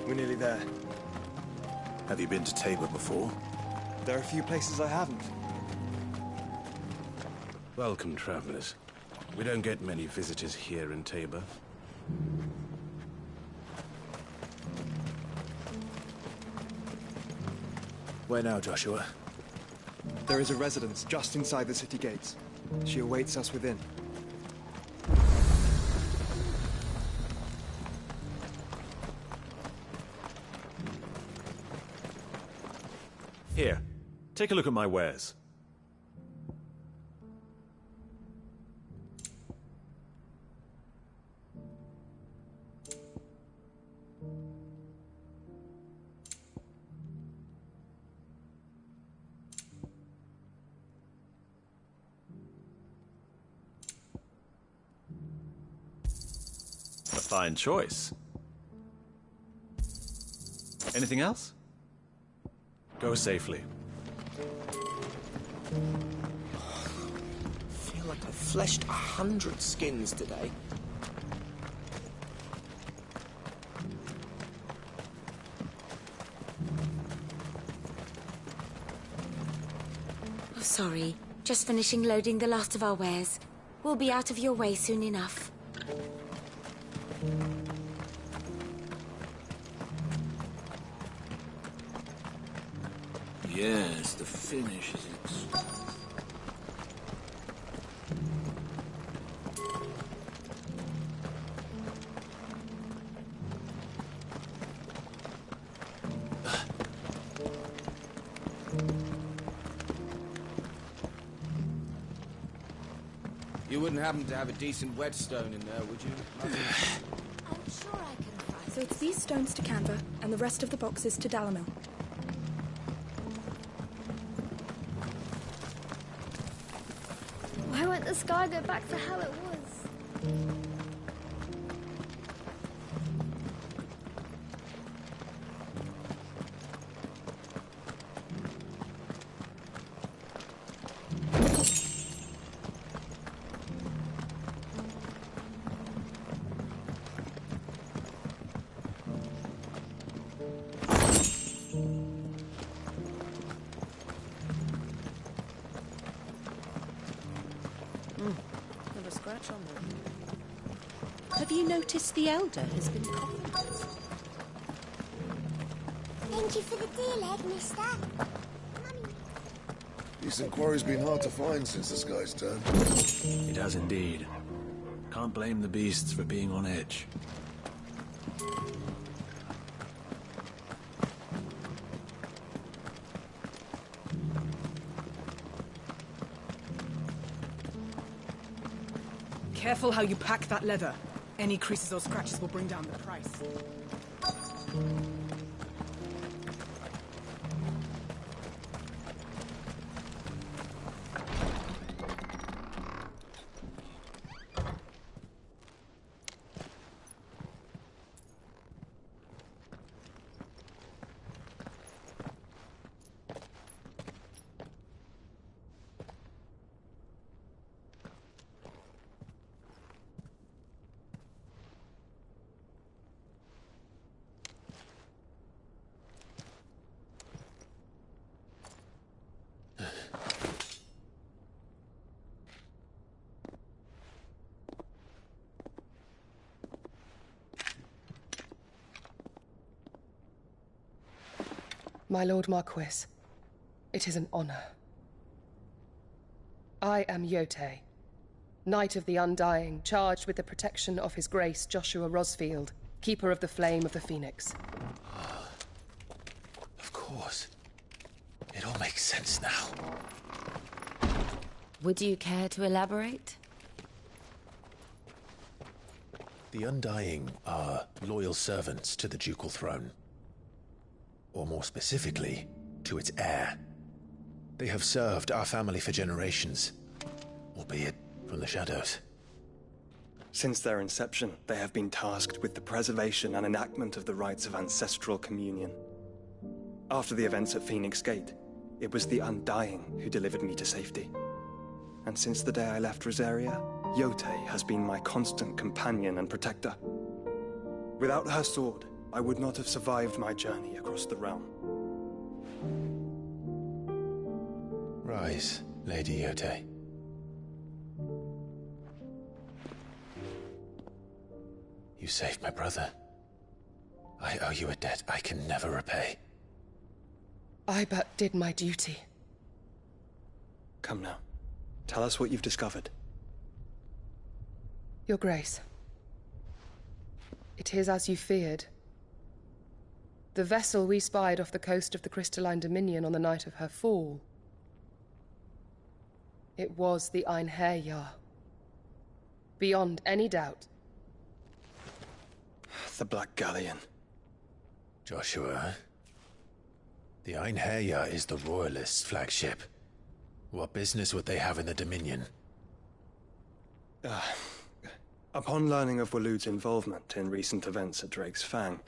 Speaker 14: We're nearly there.
Speaker 4: Have you been to Tabor before?
Speaker 14: There are a few places I haven't.
Speaker 17: Welcome, travelers. We don't get many visitors here in Tabor.
Speaker 4: Where now, Joshua?
Speaker 14: There is a residence just inside the city gates. She awaits us within.
Speaker 18: Here, take a look at my wares. A fine choice. Anything else? Go safely.
Speaker 19: I feel like I've fleshed 100 skins today.
Speaker 1: Oh, sorry. Just finishing loading the last of our wares. We'll be out of your way soon enough.
Speaker 19: Yes, the finish is it. You wouldn't happen to have a decent whetstone in there, would you?
Speaker 1: I'm sure I can find.
Speaker 3: So it's these stones to Canva, and the rest of the boxes to Dalamil.
Speaker 11: Why won't the sky go back to how it was?
Speaker 5: Not a scratch on them.
Speaker 1: Have you noticed the Elder has been coughing?
Speaker 13: Thank you for the deal, egg, mister.
Speaker 16: Decent quarry's been hard to find since the sky's turned.
Speaker 17: It has indeed. Can't blame the beasts for being on edge.
Speaker 20: Careful how you pack that leather. Any creases or scratches will bring down the price.
Speaker 21: My Lord Marquis, it is an honor. I am Yote, Knight of the Undying, charged with the protection of His Grace Joshua Rosfield, Keeper of the Flame of the Phoenix.
Speaker 4: Of course. It all makes sense now.
Speaker 1: Would you care to elaborate?
Speaker 4: The Undying are loyal servants to the ducal throne. Or more specifically, to its heir. They have served our family for generations, albeit from the shadows.
Speaker 14: Since their inception, they have been tasked with the preservation and enactment of the rites of ancestral communion. After the events at Phoenix Gate, it was the Undying who delivered me to safety. And since the day I left Rosaria, Yote has been my constant companion and protector. Without her sword, I would not have survived my journey across the realm.
Speaker 4: Rise, Lady Yote. You saved my brother. I owe you a debt I can never repay.
Speaker 21: I but did my duty.
Speaker 14: Come now. Tell us what you've discovered.
Speaker 21: Your Grace. It is as you feared. The vessel we spied off the coast of the Crystalline Dominion on the night of her fall. It was the Einherjar. Beyond any doubt.
Speaker 14: The Black Galleon.
Speaker 4: Joshua, the Einherjar is the Royalists' flagship. What business would they have in the Dominion?
Speaker 14: Upon learning of Waloed's involvement in recent events at Drake's Fang,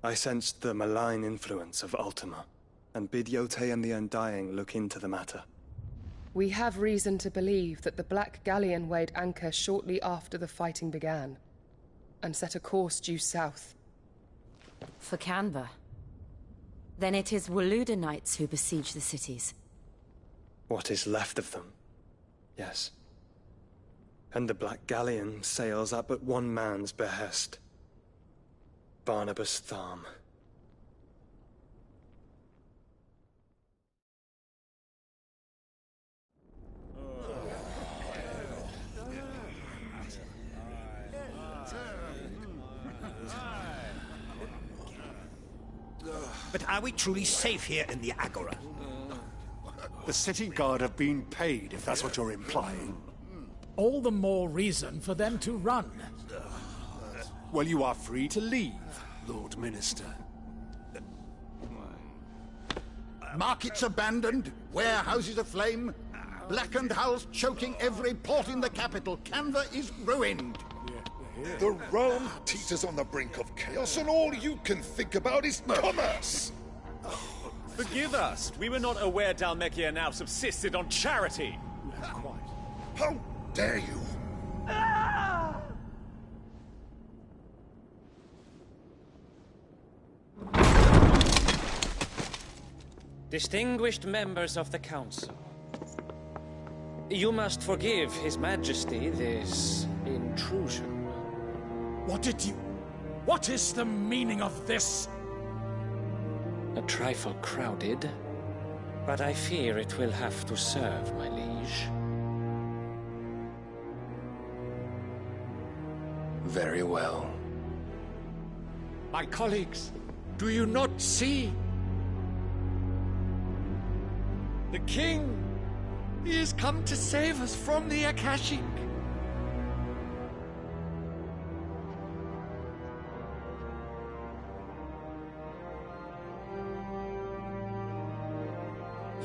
Speaker 14: I sensed the malign influence of Ultima, and bid Yote and the Undying look into the matter.
Speaker 21: We have reason to believe that the Black Galleon weighed anchor shortly after the fighting began, and set a course due south.
Speaker 1: For Canva. Then it is Waloed knights who besiege the cities.
Speaker 14: What is left of them, yes. And the Black Galleon sails at but one man's behest. Barnabas Tharm.
Speaker 6: But are we truly safe here in the Agora?
Speaker 22: The city guard have been paid, if that's what you're implying.
Speaker 23: All the more reason for them to run.
Speaker 22: Well, you are free to leave, Lord Minister.
Speaker 6: Markets abandoned, warehouses aflame, blackened hulls choking every port in the capital. Canva is ruined.
Speaker 24: The realm teeters on the brink of chaos, and all you can think about is commerce!
Speaker 18: Forgive us. We were not aware Dhalmekia now subsisted on charity.
Speaker 24: How dare you?
Speaker 25: Distinguished members of the Council, you must forgive His Majesty this intrusion.
Speaker 23: What is the meaning of this?
Speaker 25: A trifle crowded, but I fear it will have to serve, my liege.
Speaker 24: Very well.
Speaker 6: My colleagues, do you not see? The king! He has come to save us from the Akashic!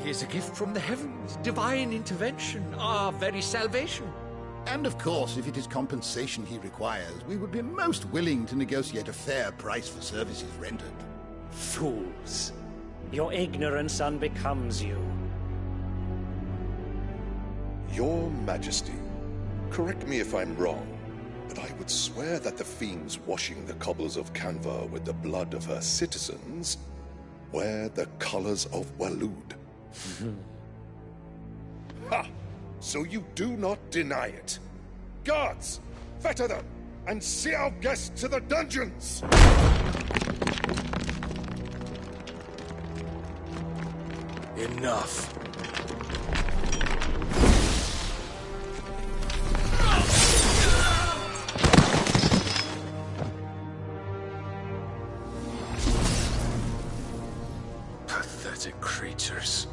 Speaker 6: He is a gift from the heavens, divine intervention, our very salvation.
Speaker 26: And of course, if it is compensation he requires, we would be most willing to negotiate a fair price for services rendered.
Speaker 25: Fools! Your ignorance unbecomes you.
Speaker 24: Your Majesty, correct me if I'm wrong, but I would swear that the fiends washing the cobbles of Canva with the blood of her citizens wear the colors of Waloed. Ha! So you do not deny it. Guards, fetter them, and see our guests to the dungeons!
Speaker 6: Enough.
Speaker 24: Pathetic creatures.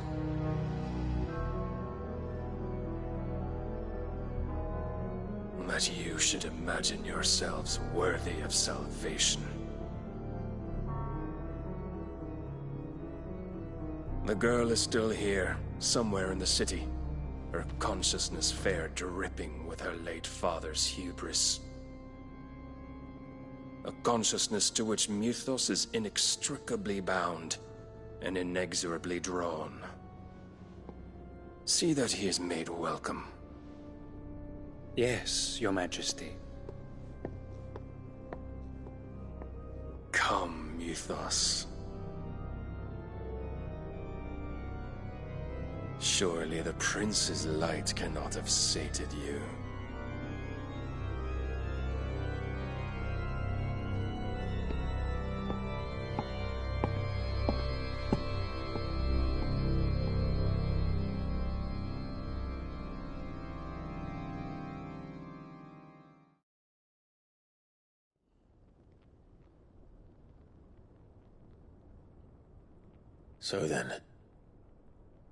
Speaker 24: That you should imagine yourselves worthy of salvation. The girl is still here, somewhere in the city. Her consciousness fair dripping with her late father's hubris. A consciousness to which Mythos is inextricably bound and inexorably drawn. See that he is made welcome.
Speaker 25: Yes, Your Majesty.
Speaker 24: Come, Mythos. Surely the prince's light cannot have sated you.
Speaker 4: So then,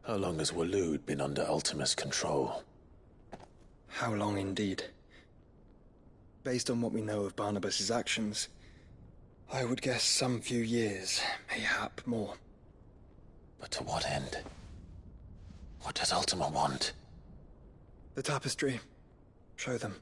Speaker 4: how long has Waloed been under Ultima's control?
Speaker 14: How long indeed? Based on what we know of Barnabas's actions, I would guess some few years, mayhap more.
Speaker 4: But to what end? What does Ultima want?
Speaker 14: The tapestry. Show them.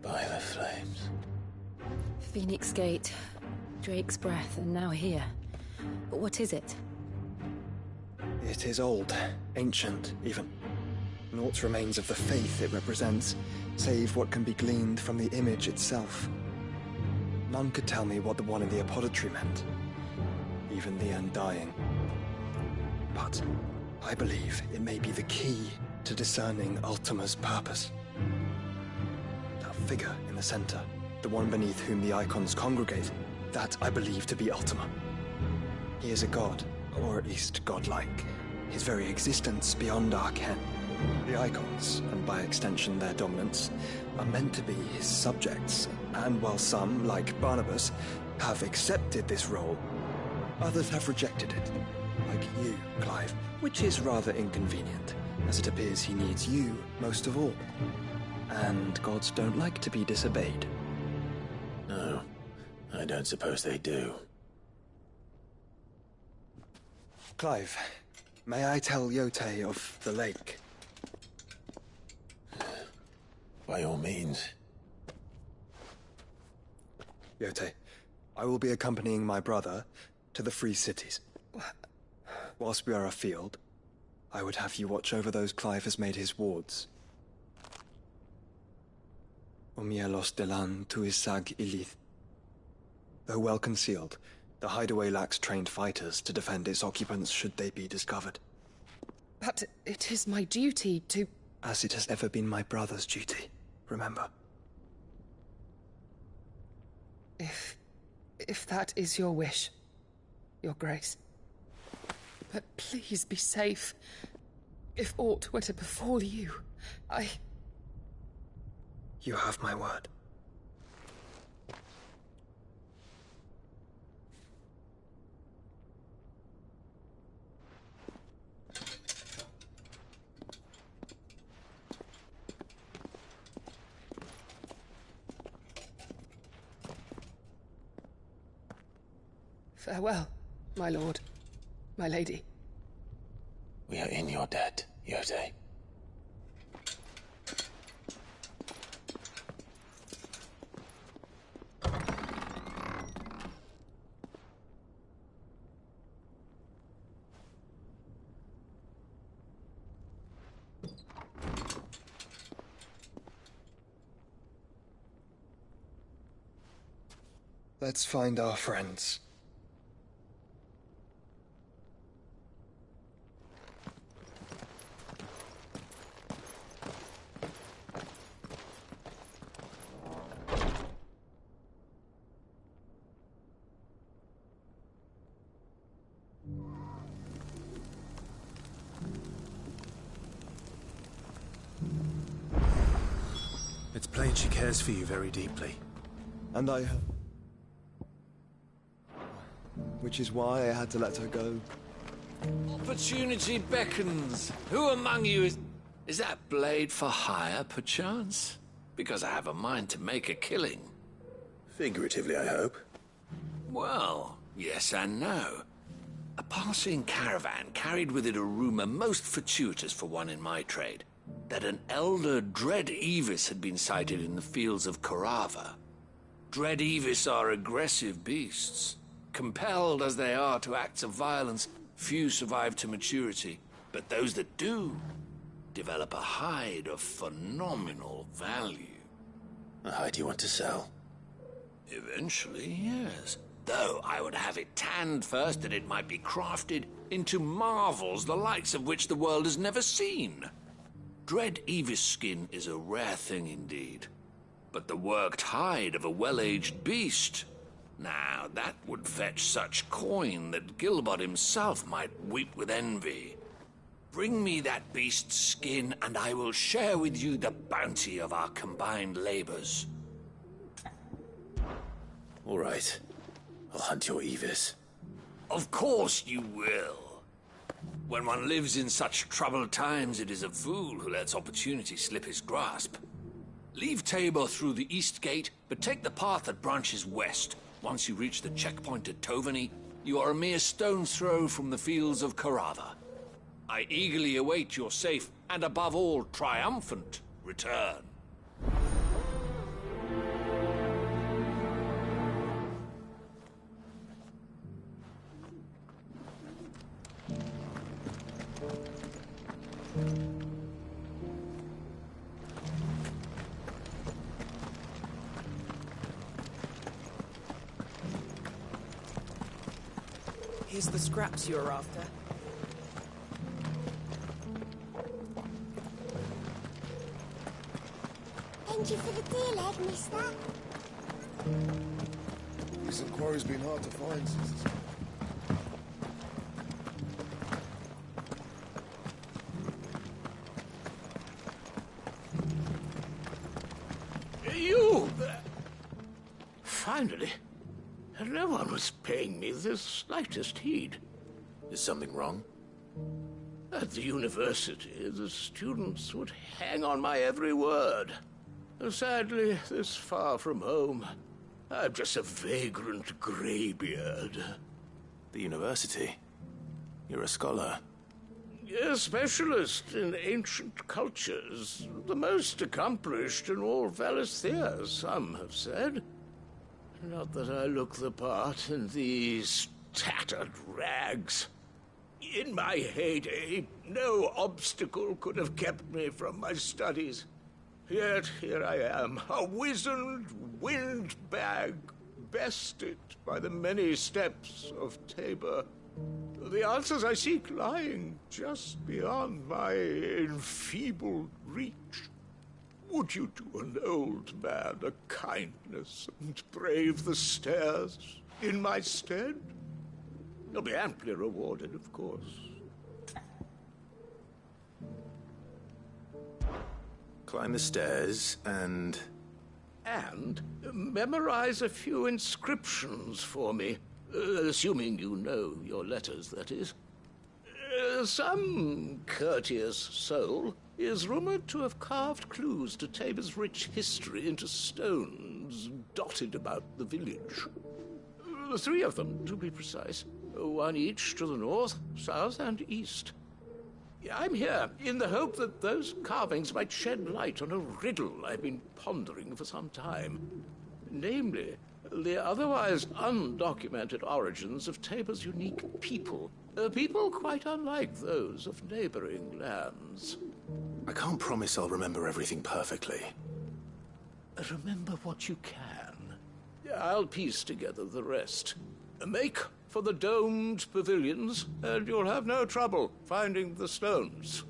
Speaker 4: By the flames.
Speaker 1: Phoenix Gate, Drake's Breath, and now here. But what is it?
Speaker 14: It is old, ancient, even. Naught remains of the faith it represents, save what can be gleaned from the image itself. None could tell me what the one in the apothecary meant, even the Undying. But I believe it may be the key to discerning Ultima's purpose. That figure in the center, the one beneath whom the icons congregate, that I believe to be Ultima. He is a god, or at least godlike, his very existence beyond our ken. The icons, and by extension their dominants, are meant to be his subjects, and while some, like Barnabas, have accepted this role, others have rejected it, like you, Clive, which is rather inconvenient, as it appears he needs you most of all. And gods don't like to be disobeyed.
Speaker 4: No, I don't suppose they do.
Speaker 14: Clive, may I tell Yote of the lake?
Speaker 4: By all means.
Speaker 14: Yote, I will be accompanying my brother to the Free Cities. Whilst we are afield, I would have you watch over those Clive has made his wards. Omielos delan tuisag ilith. Though well concealed, the hideaway lacks trained fighters to defend its occupants should they be discovered.
Speaker 21: But it is my duty to...
Speaker 14: As it has ever been my brother's duty, remember.
Speaker 21: If that is your wish, Your Grace. But please be safe. If aught were to befall you,
Speaker 14: You have my word.
Speaker 21: Farewell, my lord, my lady.
Speaker 4: We are in your debt, Yote.
Speaker 14: Let's find our friends.
Speaker 17: It's plain she cares for you very deeply.
Speaker 14: And I have. Which is why I had to let her go.
Speaker 2: Opportunity beckons. Who among you is that blade for hire, perchance? Because I have a mind to make a killing.
Speaker 4: Figuratively, I hope.
Speaker 2: Well, yes and no. A passing caravan carried with it a rumor most fortuitous for one in my trade, that an elder Dread Evis had been sighted in the fields of Korava. Dread Evis are aggressive beasts. Compelled as they are to acts of violence, few survive to maturity, but those that do develop a hide of phenomenal value.
Speaker 4: A hide you want to sell?
Speaker 2: Eventually, yes. Though I would have it tanned first that it might be crafted into marvels the likes of which the world has never seen. Dread Evis skin is a rare thing indeed. but the worked hide of a well-aged beast. Now, that would fetch such coin that Gilbert himself might weep with envy. Bring me that beast's skin, and I will share with you the bounty of our combined labors.
Speaker 4: All right. I'll hunt your Evis.
Speaker 2: Of course you will. When one lives in such troubled times, it is a fool who lets opportunity slip his grasp. Leave Tabor through the east gate, but take the path that branches west. Once you reach the checkpoint at Tovany, you are a mere stone's throw from the fields of Carava. I eagerly await your safe, and above all, triumphant return.
Speaker 20: Here's the scraps you're after.
Speaker 13: Thank you for the deal, Ed, mister.
Speaker 7: Recent quarry's been hard to find since it's...
Speaker 8: You! Finally. No one was paying me the slightest heed.
Speaker 4: Is something wrong?
Speaker 8: At the university, the students would hang on my every word. Sadly, this far from home, I'm just a vagrant greybeard.
Speaker 4: The university? You're a scholar.
Speaker 8: A specialist in ancient cultures. The most accomplished in all Valisthea, some have said. Not that I look the part in these tattered rags. In my heyday, no obstacle could have kept me from my studies. Yet here I am, a wizened windbag, bested by the many steps of Tabor. The answers I seek lying just beyond my enfeebled reach. Would you do an old man a kindness and brave the stairs in my stead? You'll be amply rewarded, of course.
Speaker 4: Climb the stairs and...
Speaker 8: And memorize a few inscriptions for me. Assuming you know your letters, that is. Some courteous soul is rumored to have carved clues to Tabor's rich history into stones dotted about the village. 3 of them, to be precise. 1 each to the north, south, and east. I'm here in the hope that those carvings might shed light on a riddle I've been pondering for some time. Namely, the otherwise undocumented origins of Tabor's unique people. People quite unlike those of neighboring lands.
Speaker 4: I can't promise I'll remember everything perfectly.
Speaker 8: Remember what you can. I'll piece together the rest. Make for the domed pavilions, and you'll have no trouble finding the stones.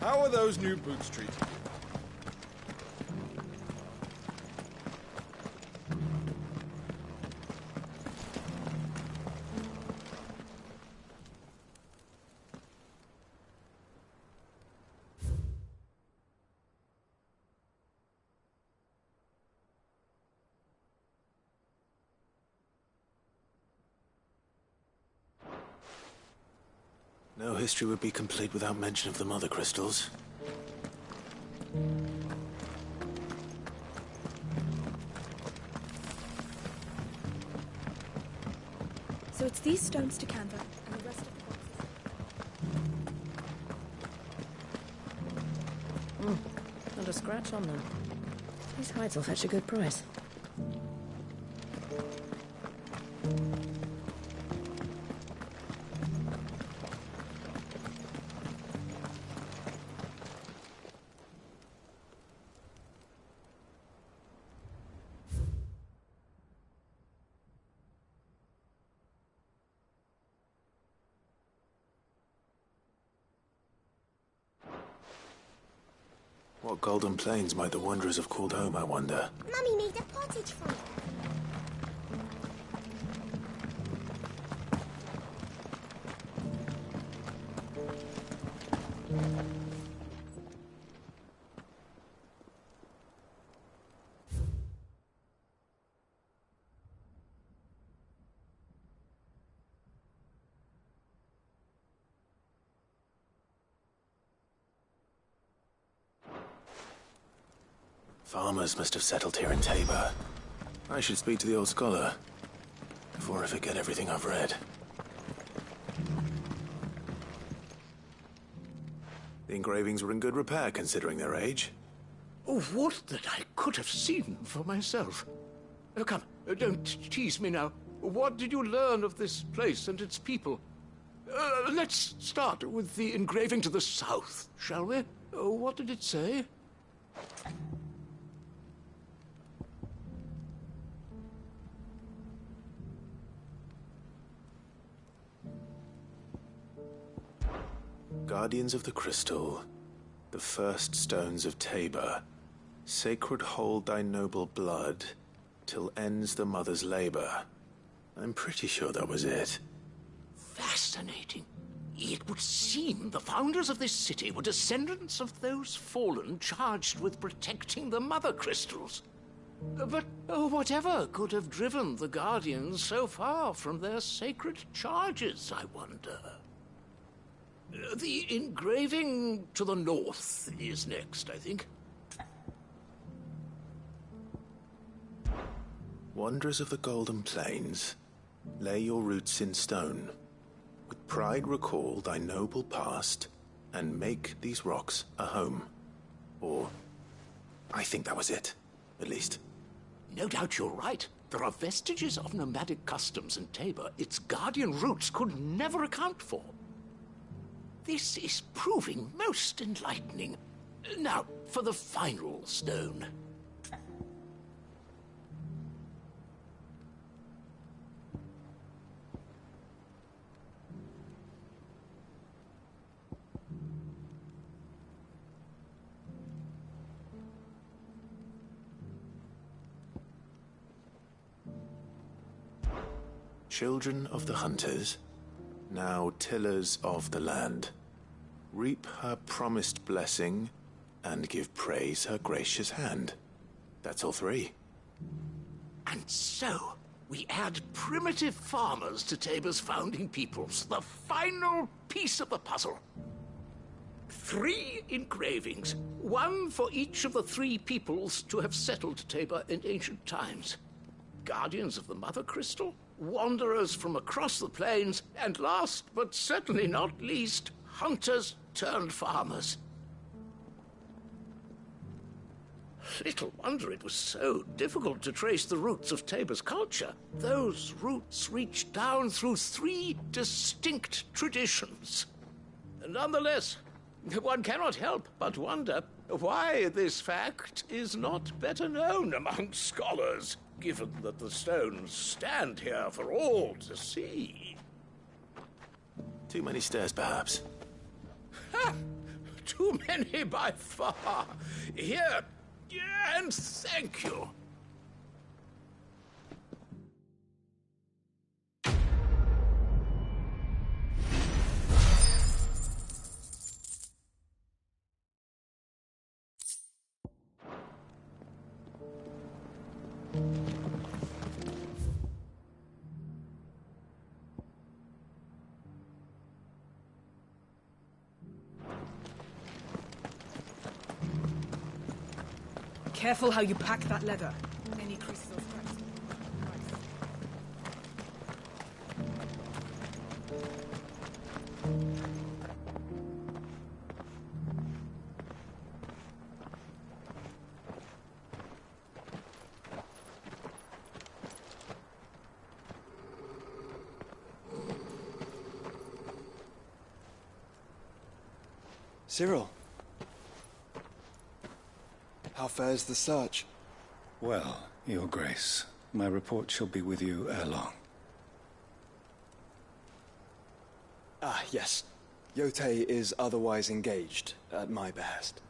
Speaker 18: How are those new boots treated?
Speaker 4: No history would be complete without mention of the mother crystals.
Speaker 3: So it's these stones to Canva, and the rest of the boxes.
Speaker 5: Not a scratch on them. These hides will fetch a good price.
Speaker 4: What golden plains might the wanderers have called home, I wonder?
Speaker 13: Mummy made a pottage from it.
Speaker 4: Farmers must have settled here in Tabor. I should speak to the old scholar before I forget everything I've read. The engravings were in good repair considering their age.
Speaker 8: Oh, what that I could have seen for myself. Oh, come, don't tease me now. What did you learn of this place and its people? Let's start with the engraving to the south, shall we? What did it say?
Speaker 4: Guardians of the Crystal, the first stones of Tabor, sacred hold thy noble blood, till ends the mother's labor. I'm pretty sure that was it.
Speaker 8: Fascinating. It would seem the founders of this city were descendants of those fallen charged with protecting the mother crystals. But whatever could have driven the Guardians so far from their sacred charges, I wonder? The engraving to the north is next, I think.
Speaker 4: Wanderers of the Golden Plains, lay your roots in stone. With pride recall thy noble past, and make these rocks a home. Or, I think that was it, at least.
Speaker 8: No doubt you're right. There are vestiges of nomadic customs in Tabor its guardian roots could never account for. This is proving most enlightening. Now, for the final stone.
Speaker 4: Children of the hunters, now tillers of the land, reap her promised blessing and give praise her gracious hand. That's all three.
Speaker 8: And so, we add primitive farmers to Tabor's founding peoples, the final piece of the puzzle. 3 engravings, one for each of the 3 peoples to have settled Tabor in ancient times. Guardians of the Mother Crystal, wanderers from across the plains, and last but certainly not least, hunters turned farmers. Little wonder it was so difficult to trace the roots of Tabor's culture. Those roots reach down through 3 distinct traditions. Nonetheless, one cannot help but wonder why this fact is not better known among scholars, given that the stones stand here for all to see.
Speaker 4: Too many stairs, perhaps.
Speaker 8: Ha! Too many by far. Here, and thank you.
Speaker 20: Careful how you pack that leather. Any creases or scratches.
Speaker 14: Cyril. How fares the search?
Speaker 16: Well, Your Grace, my report shall be with you ere long.
Speaker 14: Ah, yes. Yotei is otherwise engaged, at my behest.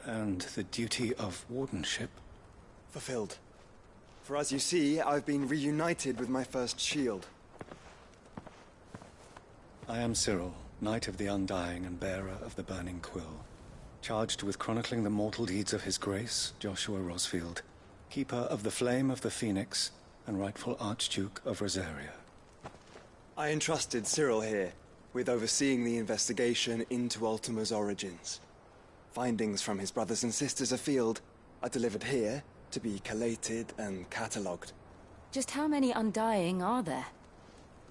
Speaker 18: And the duty of wardenship?
Speaker 14: Fulfilled. For as you see, I've been reunited with my first shield.
Speaker 18: I am Cyril, Knight of the Undying and bearer of the Burning Quill, charged with chronicling the mortal deeds of His Grace, Joshua Rosfield, Keeper of the Flame of the Phoenix and rightful Archduke of Rosaria.
Speaker 14: I entrusted Cyril here with overseeing the investigation into Ultima's origins. Findings from his brothers and sisters afield are delivered here to be collated and catalogued.
Speaker 1: Just how many Undying are there?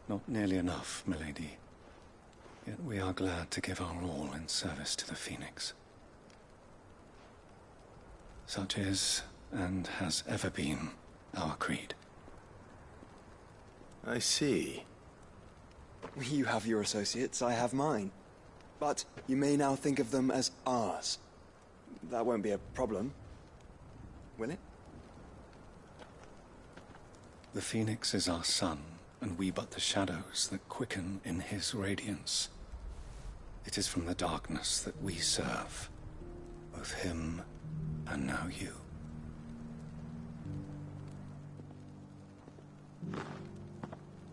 Speaker 18: Not nearly enough, milady. Yet we are glad to give our all in service to the Phoenix. Such is, and has ever been, our creed.
Speaker 4: I see.
Speaker 14: You have your associates, I have mine. But you may now think of them as ours. That won't be a problem, will it?
Speaker 18: The Phoenix is our sun, and we but the shadows that quicken in his radiance. It is from the darkness that we serve, both him and now you.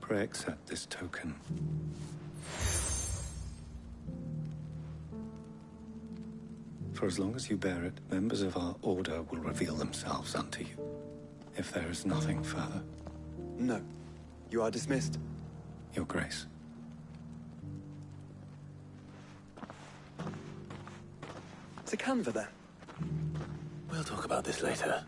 Speaker 18: Pray accept this token. For as long as you bear it, members of our order will reveal themselves unto you. If there is nothing further.
Speaker 14: No. You are dismissed.
Speaker 18: Your Grace.
Speaker 14: To Canva, then.
Speaker 4: We'll talk about this later.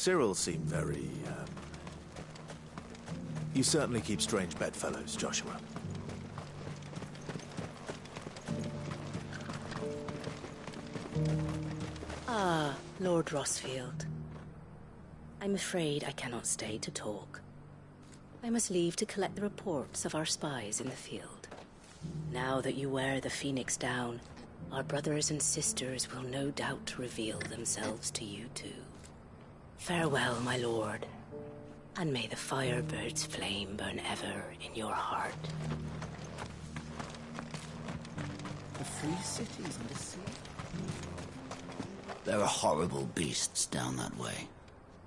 Speaker 4: Cyril seemed very, You certainly keep strange bedfellows, Joshua.
Speaker 1: Ah, Lord Rosfield. I'm afraid I cannot stay to talk. I must leave to collect the reports of our spies in the field. Now that you wear the Phoenix down, our brothers and sisters will no doubt reveal themselves to you too. Farewell, my lord, and may the Firebird's flame burn ever in your heart.
Speaker 9: The free cities under sea? There are horrible beasts down that way.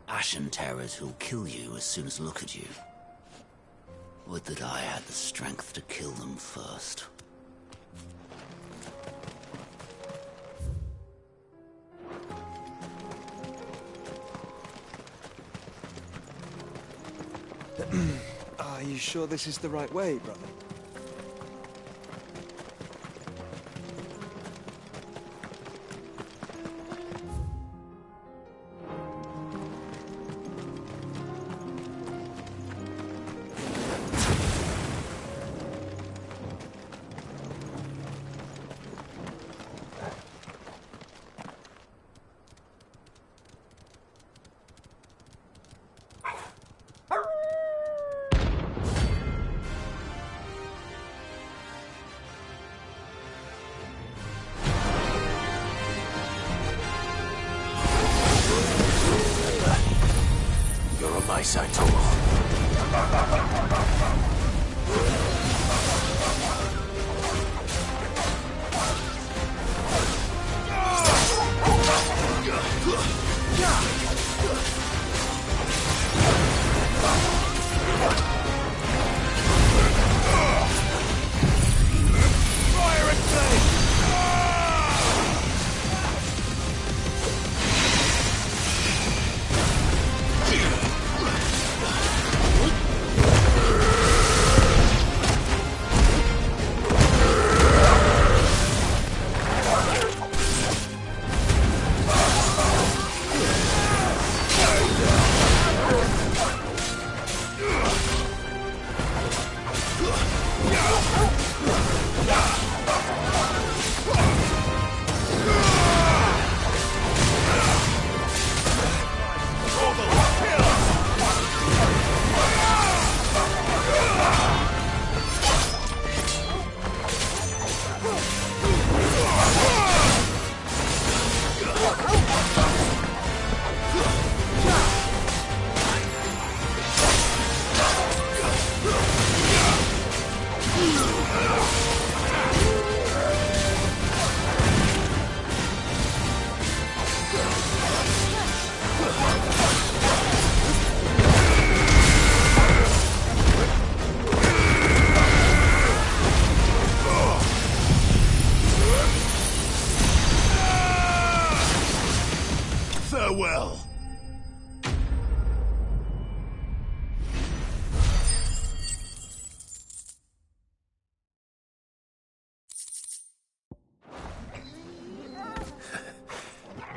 Speaker 9: Ashen terrors who'll kill you as soon as look at you. Would that I had the strength to kill them first.
Speaker 14: Are you sure this is the right way, brother?
Speaker 4: suicide tool.
Speaker 2: Fire and flame! Farewell.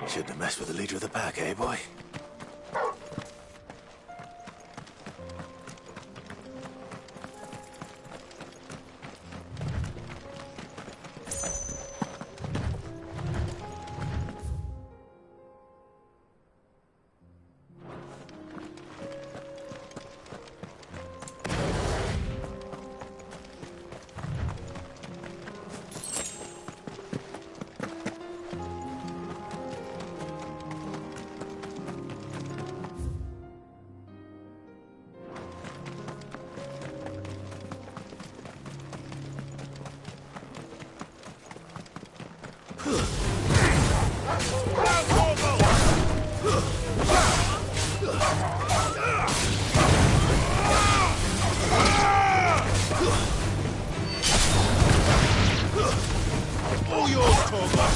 Speaker 4: Shouldn't have messed with the leader of the pack, eh, boy?
Speaker 2: All yours, Torgal.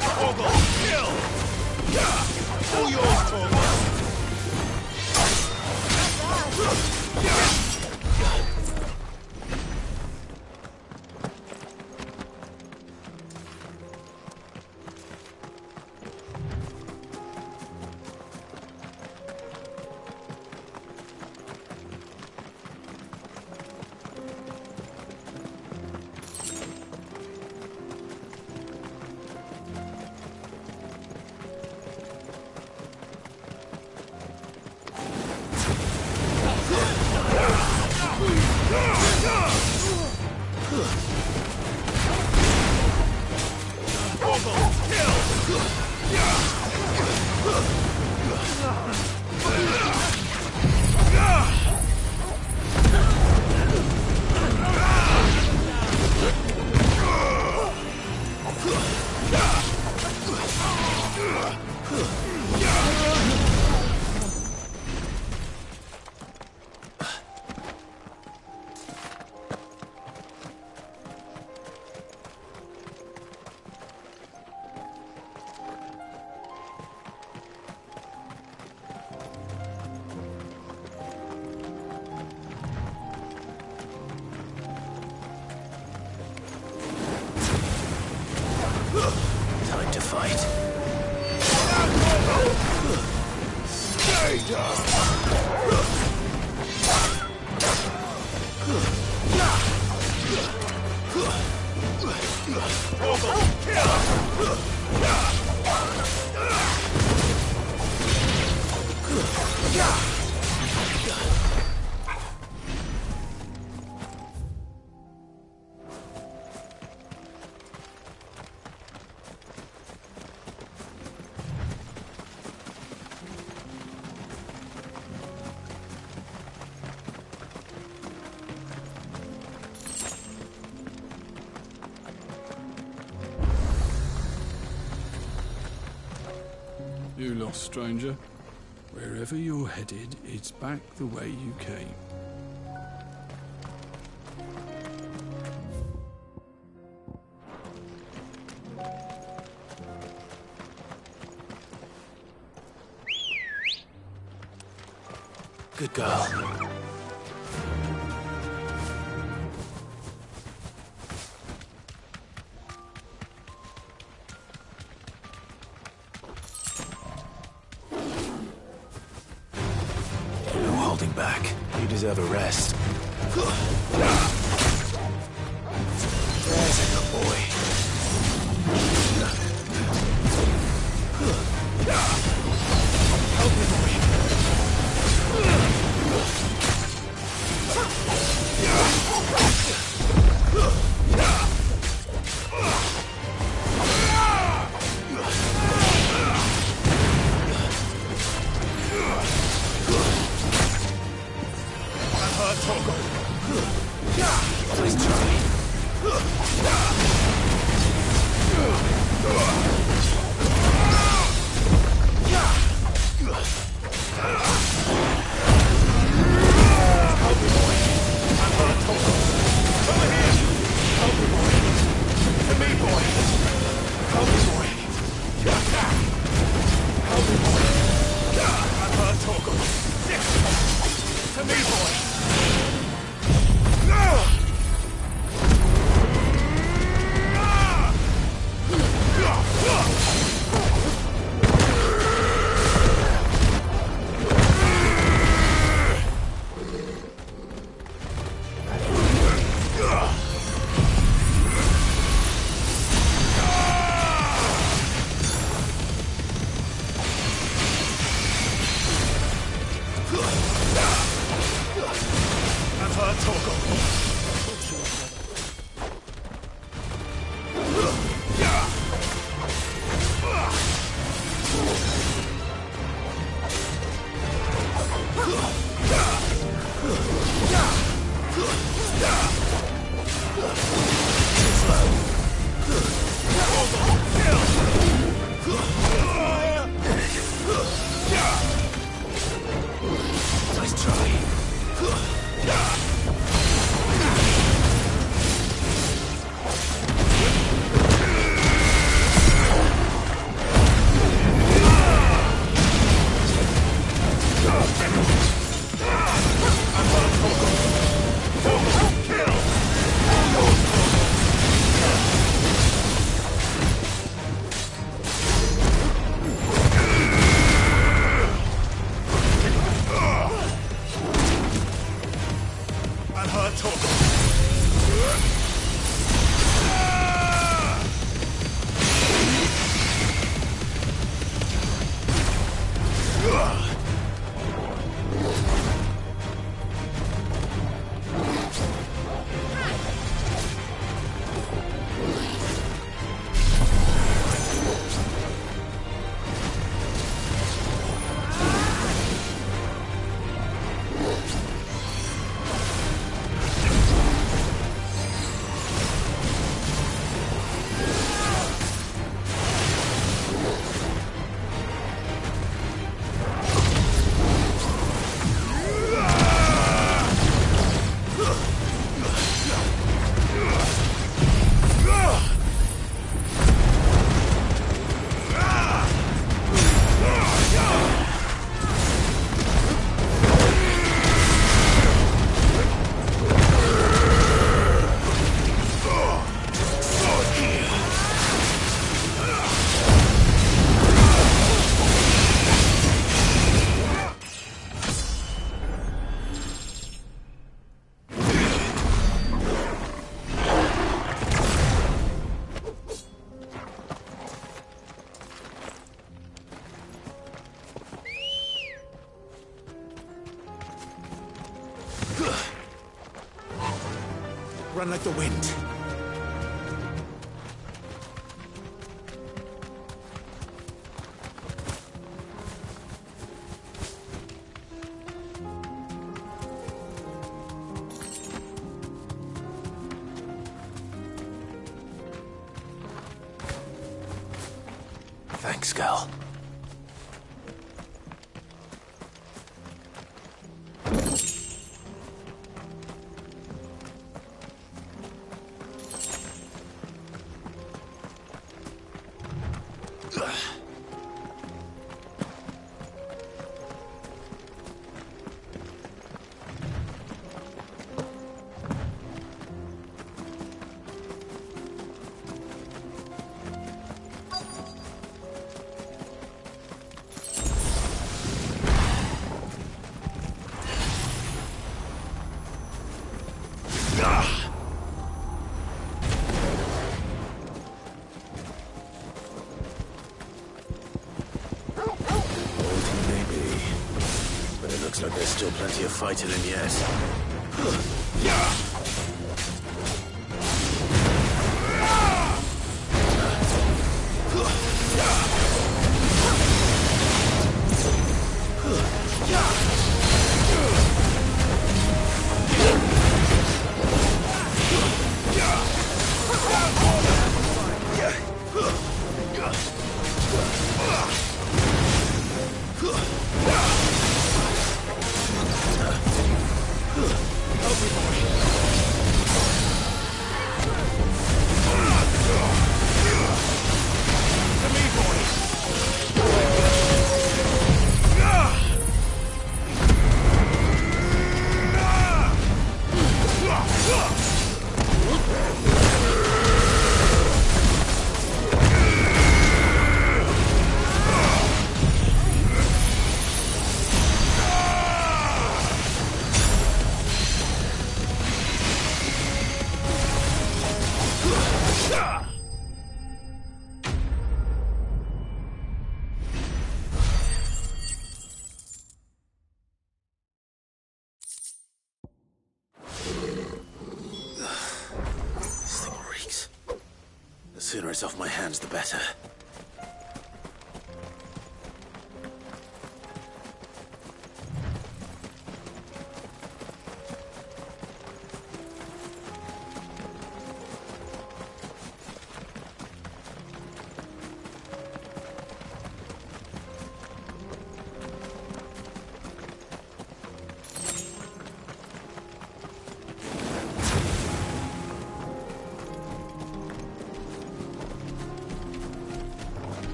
Speaker 2: Torgal, kill! All yours, Torgal.
Speaker 4: Time to fight.
Speaker 2: Stay down!
Speaker 10: You lost, stranger. Wherever you're headed, it's back the way you came.
Speaker 4: Good girl. No holding back. You deserve a rest. There's a good boy. Help me, boy. Run like the wind. Thanks, girl. Looks like there's still plenty of fight in him yet. The sooner it's off my hands, the better.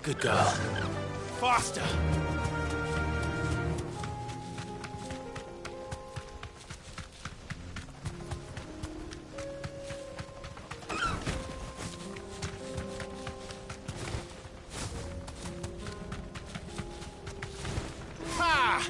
Speaker 4: Good girl. Faster! Ha!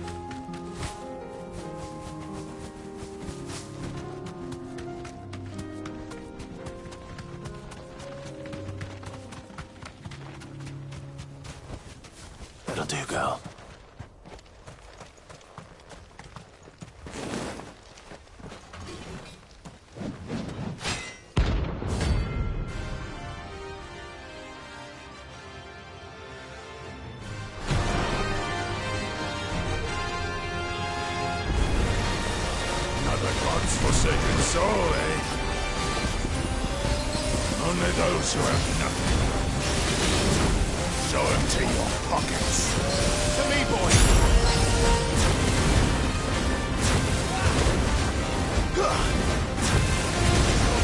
Speaker 4: It'll do, girl.
Speaker 11: Another god's forsaken soul, eh? Only those who have nothing. Show empty your pockets. To me, boy!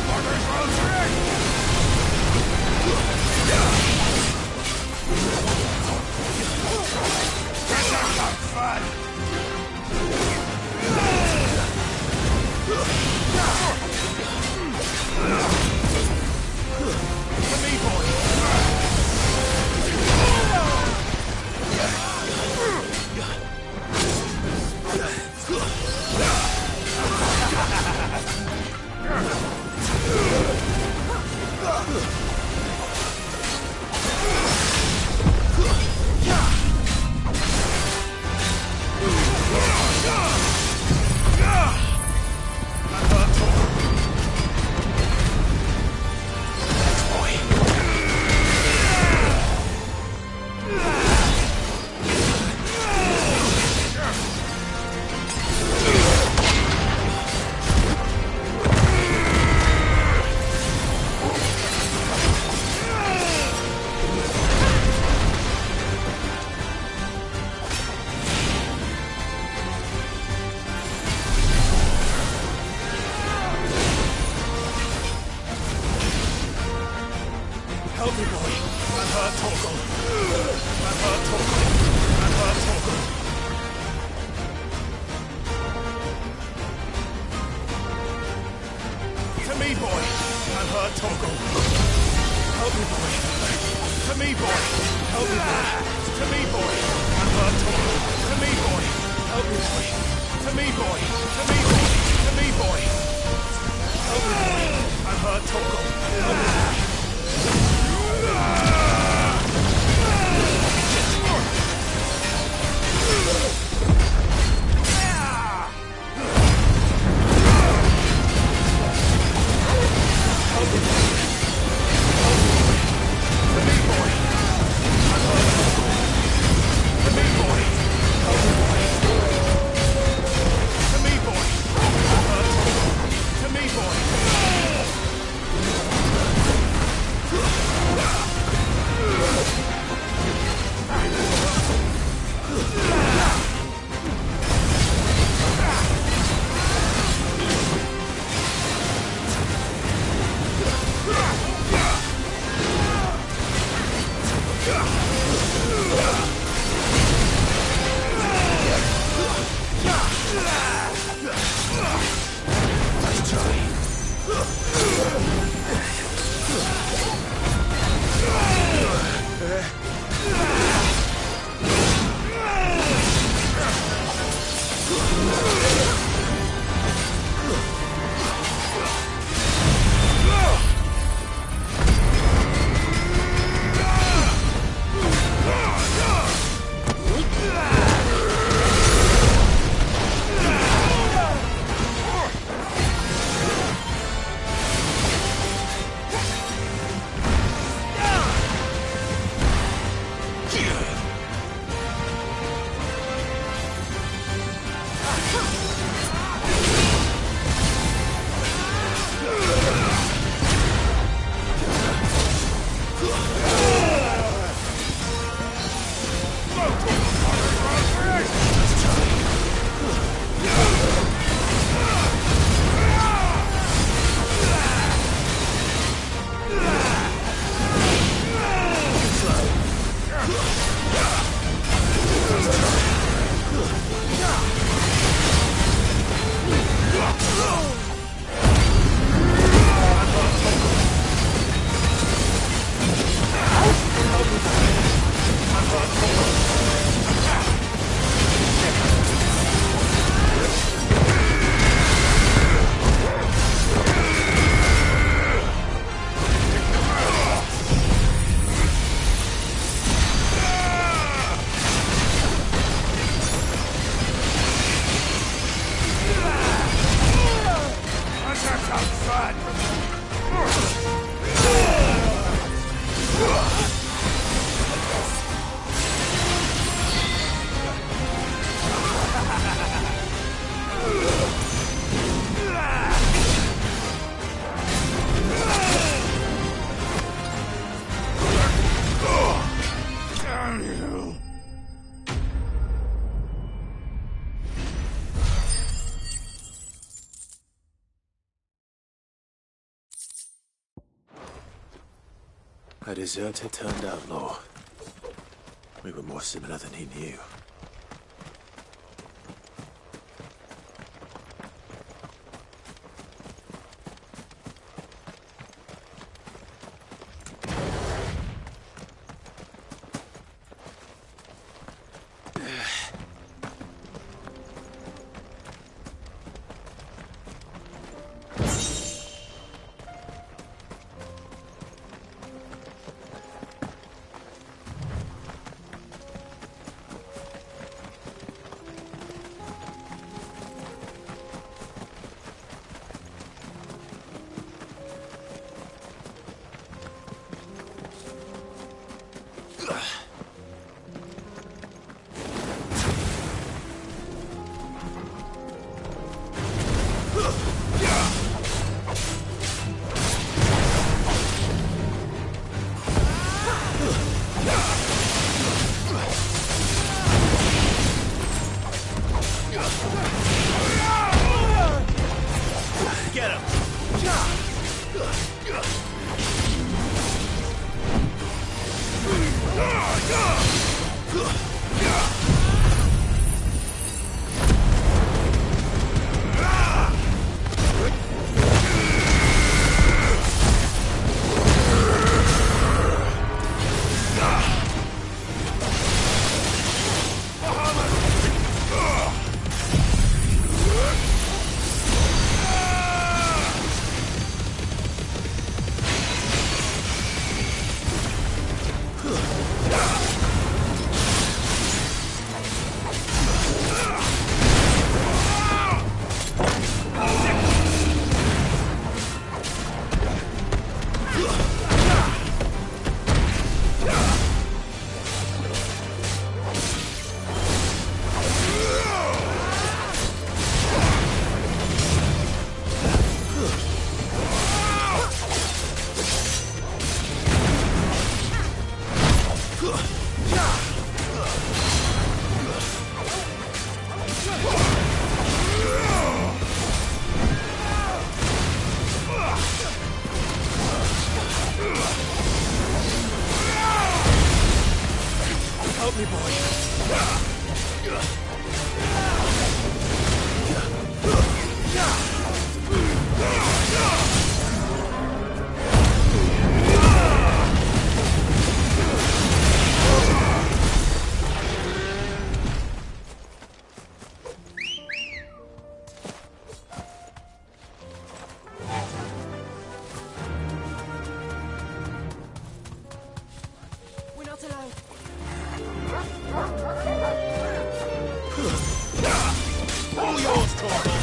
Speaker 11: Fuckers will trick! Let's have some fun! To me, boy! Help me, boy. I'm hurt, Torgal. I'm hurt, Torgal. I'm hurt, Torgal. To me, boy. I'm hurt, Torgal. Help me, boy. To me, boy. Help me, boy. To me, boy. I'm hurt, Torgal. To me, boy. Help me, boy. To me, boy. To me, boy. To me, boy. Help me, boy. I'm hurt, Torgal. Help me, boy.
Speaker 4: A deserter turned outlaw. We were more similar than he knew.
Speaker 11: Get him! Help me, boy.
Speaker 20: We're not alone.
Speaker 11: All yours, Torgal.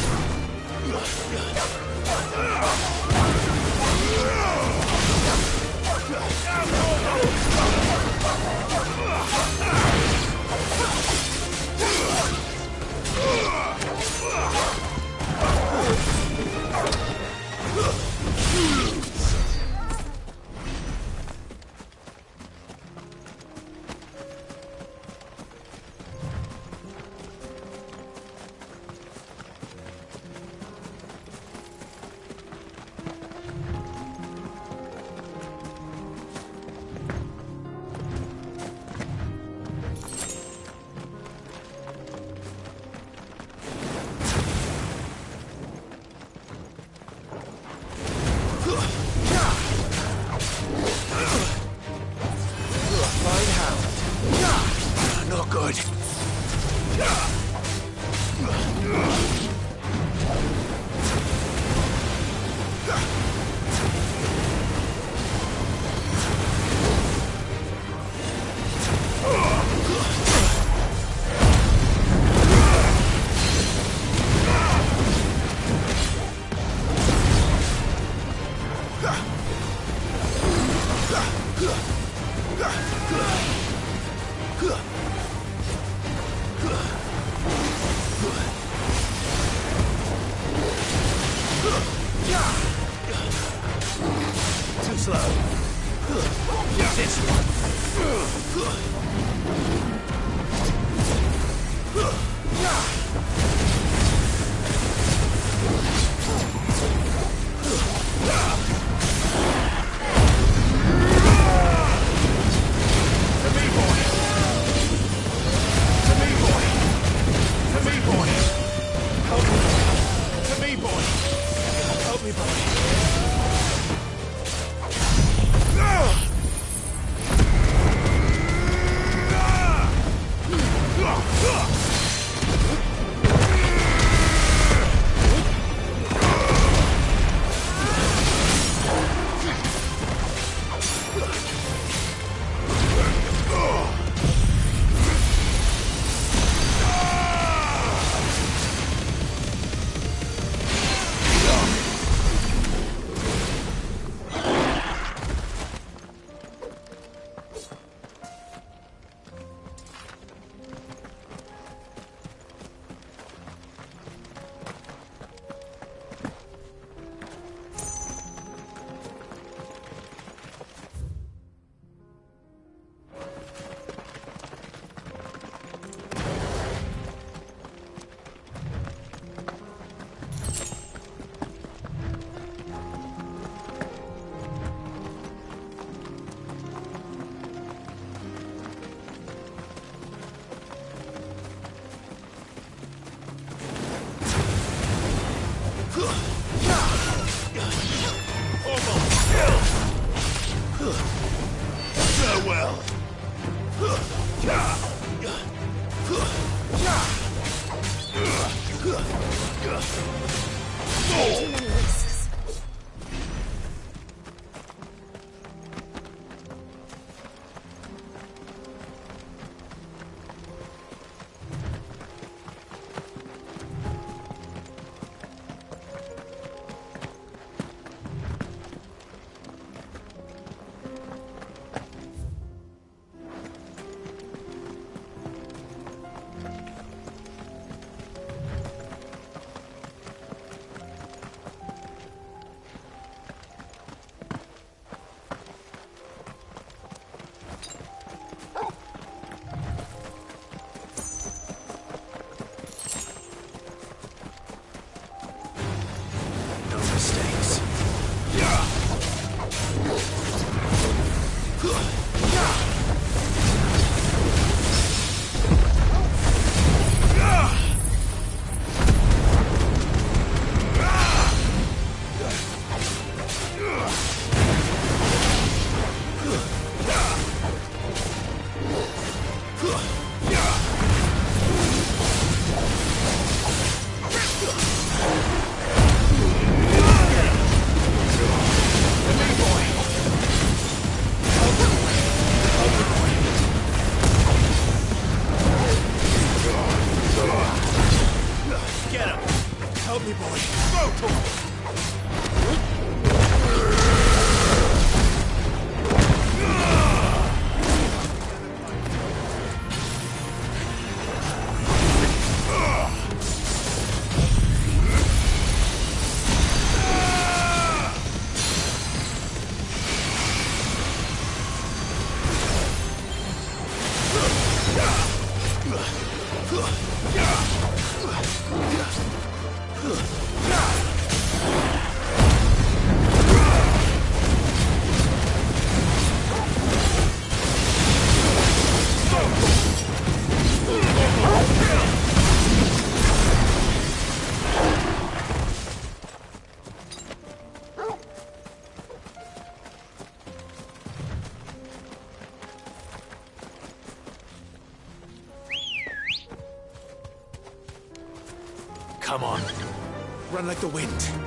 Speaker 2: Not good.
Speaker 11: Too slow. This one. well.
Speaker 4: Come on. Run like the wind.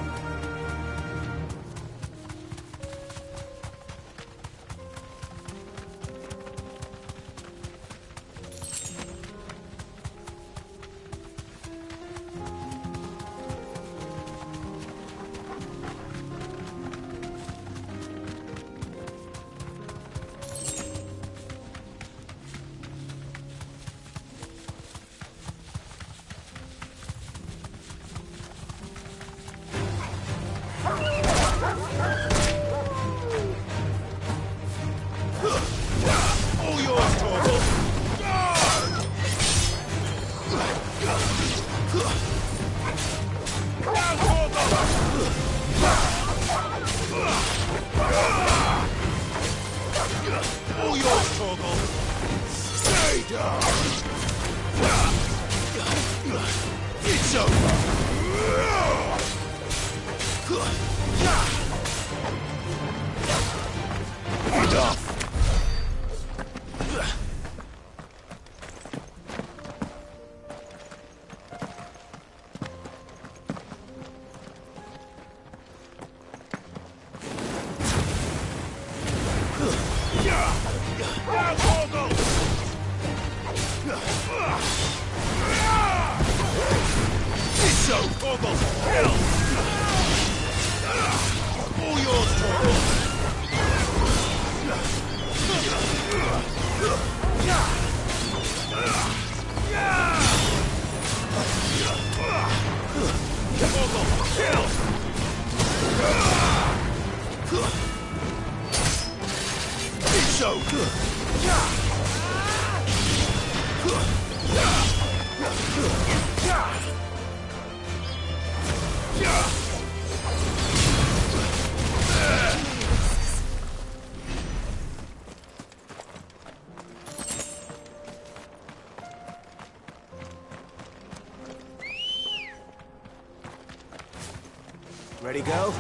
Speaker 4: Ready, go?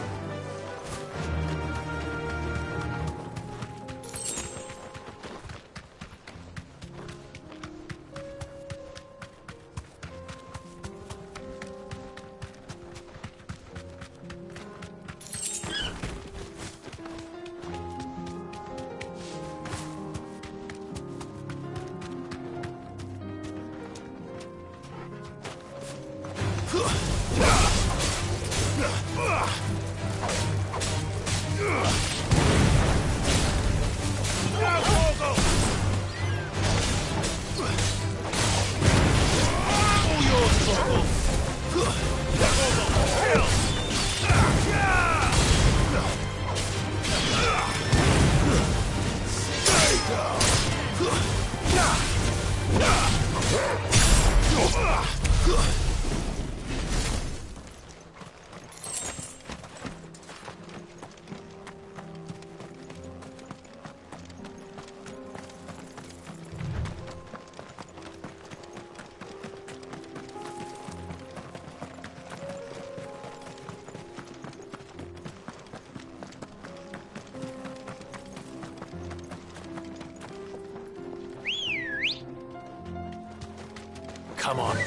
Speaker 17: Come on.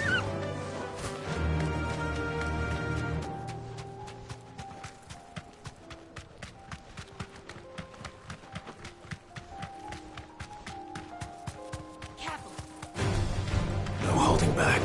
Speaker 4: No holding back.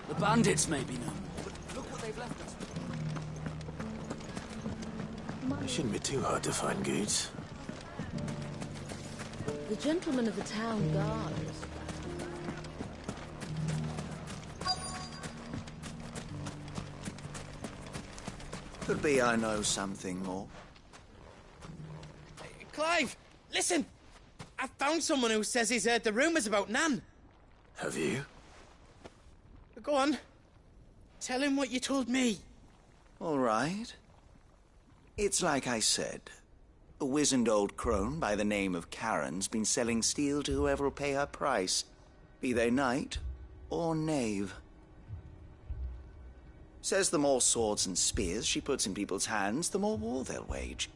Speaker 12: The bandits may be no more, but look what they've left us.
Speaker 4: It shouldn't be too hard to find goods.
Speaker 5: The gentleman of the town guard.
Speaker 6: Could be I know something more.
Speaker 15: Clive, listen! I found someone who says he's heard the rumours about Nan.
Speaker 4: Have you?
Speaker 15: Go on. Tell him what you told me.
Speaker 6: All right. It's like I said. A wizened old crone by the name of Karen's been selling steel to whoever will pay her price, be they knight or knave. Says the more swords and spears she puts in people's hands, the more war they'll wage.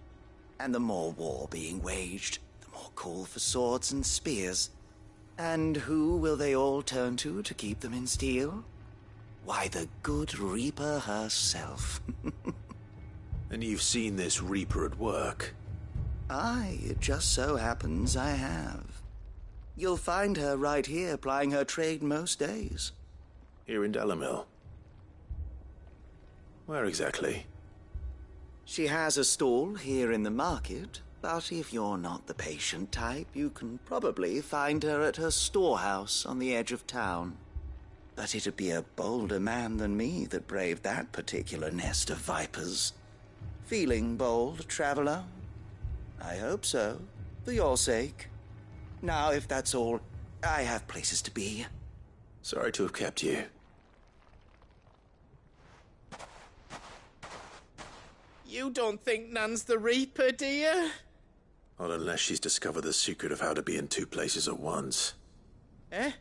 Speaker 6: And the more war being waged, the more call for swords and spears. And who will they all turn to keep them in steel? Why, the good Reaper herself.
Speaker 4: And you've seen this Reaper at work?
Speaker 6: Aye, it just so happens I have. You'll find her right here plying her trade most days.
Speaker 4: Here in Delamil? Where exactly?
Speaker 6: She has a stall here in the market, but if you're not the patient type, you can probably find her at her storehouse on the edge of town. But it'd be a bolder man than me that braved that particular nest of vipers. Feeling bold, traveler? I hope so, for your sake. Now, if that's all, I have places to be.
Speaker 4: Sorry to have kept you.
Speaker 15: You don't think Nan's the Reaper, do you?
Speaker 4: Not unless she's discovered the secret of how to be in two places at once.
Speaker 15: Eh?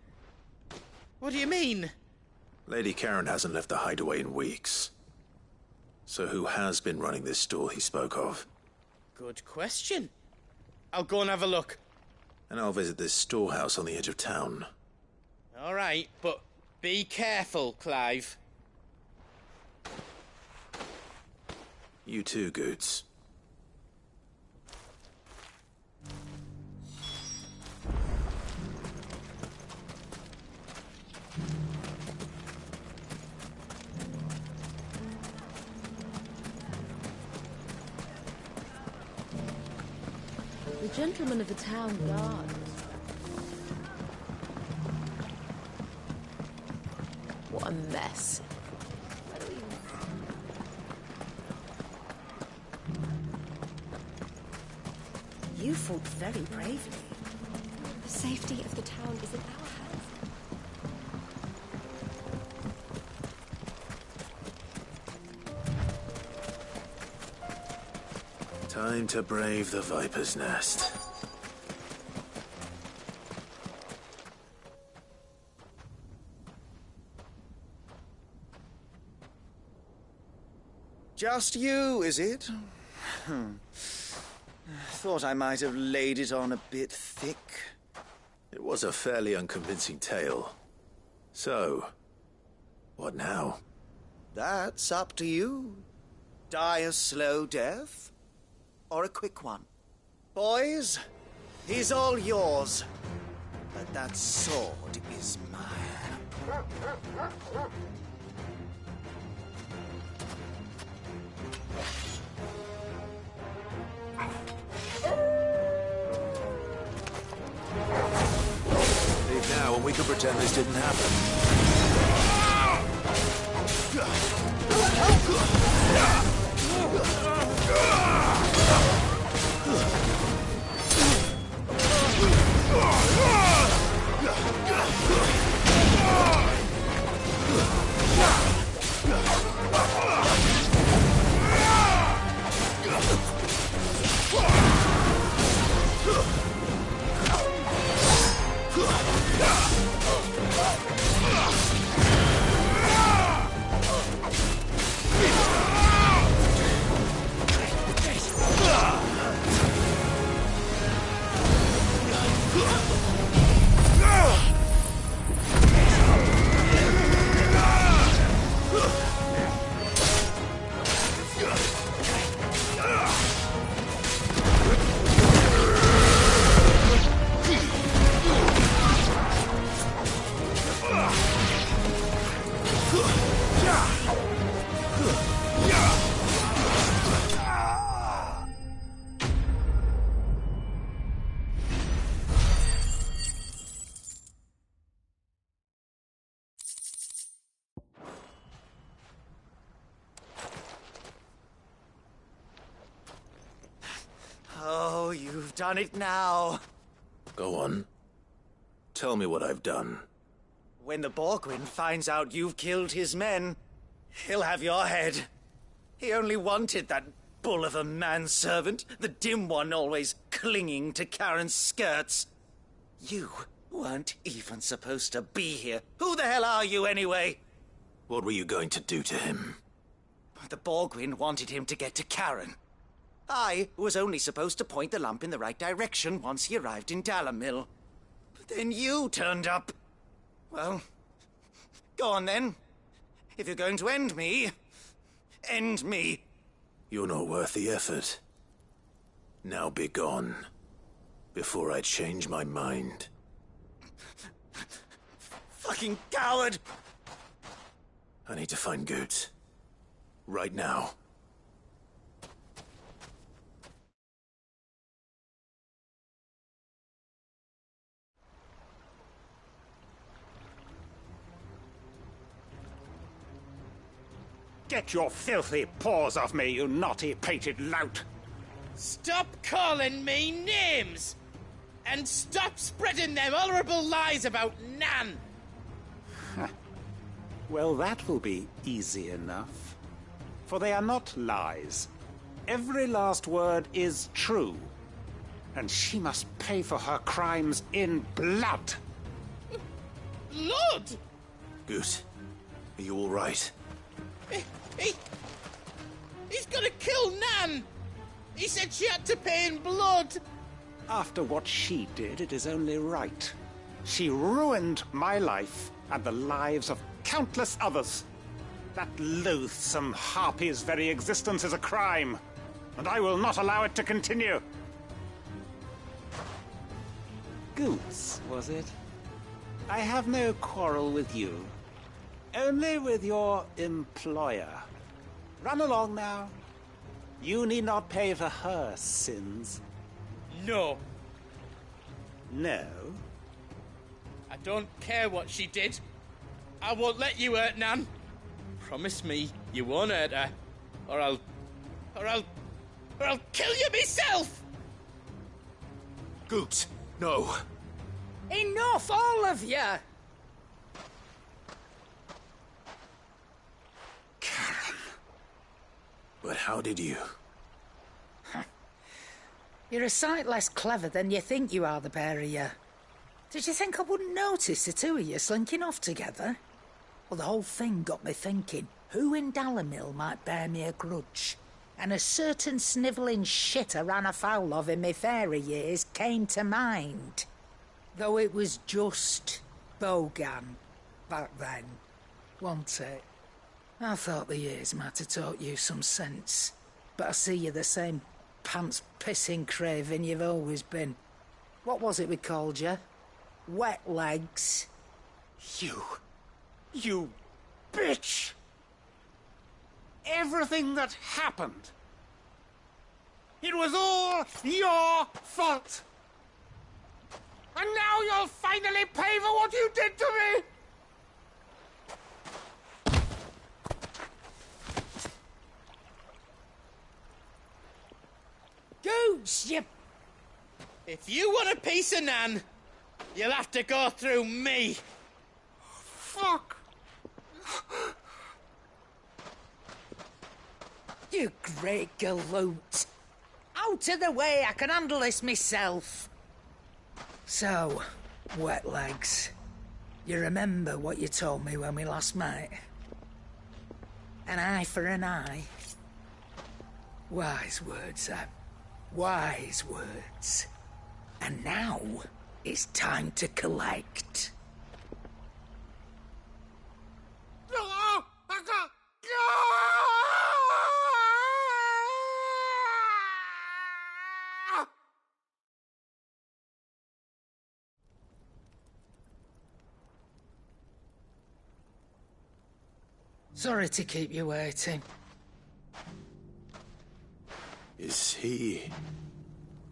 Speaker 15: What do you mean?
Speaker 4: Lady Karen hasn't left the hideaway in weeks. So who has been running this stall he spoke of?
Speaker 15: Good question. I'll go and have a look.
Speaker 4: And I'll visit this storehouse on the edge of town.
Speaker 15: All right, but be careful, Clive.
Speaker 4: You too, Goots.
Speaker 5: The gentleman of the town guard. What a mess.
Speaker 1: You fought very bravely.
Speaker 19: The safety of the town is in our hands.
Speaker 4: Time to brave the Viper's Nest.
Speaker 6: Just you, is it? Thought I might have laid it on a bit thick.
Speaker 4: It was a fairly unconvincing tale. So, what now?
Speaker 6: That's up to you. Die a slow death, or a quick one. Boys, he's all yours. But that sword is mine.
Speaker 4: Leave now, and we can pretend this didn't happen.
Speaker 6: You've done it now.
Speaker 4: Go on. Tell me what I've done.
Speaker 6: When the Borgwyn finds out you've killed his men, he'll have your head. He only wanted that bull of a manservant, the dim one always clinging to Karen's skirts. You weren't even supposed to be here. Who the hell are you, anyway?
Speaker 4: What were you going to do to him?
Speaker 6: The Borgwyn wanted him to get to Karen. I was only supposed to point the lamp in the right direction once he arrived in Dalamil. But then you turned up. Well, go on then. If you're going to end me, end me.
Speaker 4: You're not worth the effort. Now be gone, before I change my mind.
Speaker 6: Fucking coward!
Speaker 4: I need to find Goots. Right now.
Speaker 11: Get your filthy paws off me, you naughty-pated lout!
Speaker 15: Stop calling me names! And stop spreading them horrible lies about Nan!
Speaker 11: Well, that will be easy enough. For they are not lies. Every last word is true. And she must pay for her crimes in blood.
Speaker 15: Blood?
Speaker 4: Goot, are you all right?
Speaker 15: He's gonna kill Nan! He said she had to pay in blood!
Speaker 11: After what she did, it is only right. She ruined my life and the lives of countless others. That loathsome harpy's very existence is a crime, and I will not allow it to continue. Goots, was it? I have no quarrel with you. Only with your employer. Run along now. You need not pay for her sins.
Speaker 15: No.
Speaker 11: No?
Speaker 15: I don't care what she did. I won't let you hurt Nan. Promise me you won't hurt her, or I'll kill you myself!
Speaker 4: Goot, no.
Speaker 21: Enough, all of you!
Speaker 4: Karen. But how did you?
Speaker 21: You're a sight less clever than you think you are, the pair of you. Did you think I wouldn't notice the two of you slinking off together? Well, the whole thing got me thinking, who in Dalamil might bear me a grudge? And a certain snivelling shit I ran afoul of in my fairy years came to mind. Though it was just Bogan back then, wasn't it? I thought the years might have taught you some sense, but I see you're the same pants-pissing craven you've always been. What was it we called you? Wet legs?
Speaker 11: You bitch! Everything that happened, it was all your fault! And now you'll finally pay for what you did to me!
Speaker 21: Goots, you...
Speaker 15: If you want a piece of Nan, you'll have to go through me.
Speaker 11: Fuck!
Speaker 21: You great galoot. Out of the way, I can handle this myself. So, wet legs, you remember what you told me when we last met? An eye for an eye. Wise words, Sam. Wise words. And now, it's time to collect. Sorry to keep you waiting.
Speaker 4: Is he...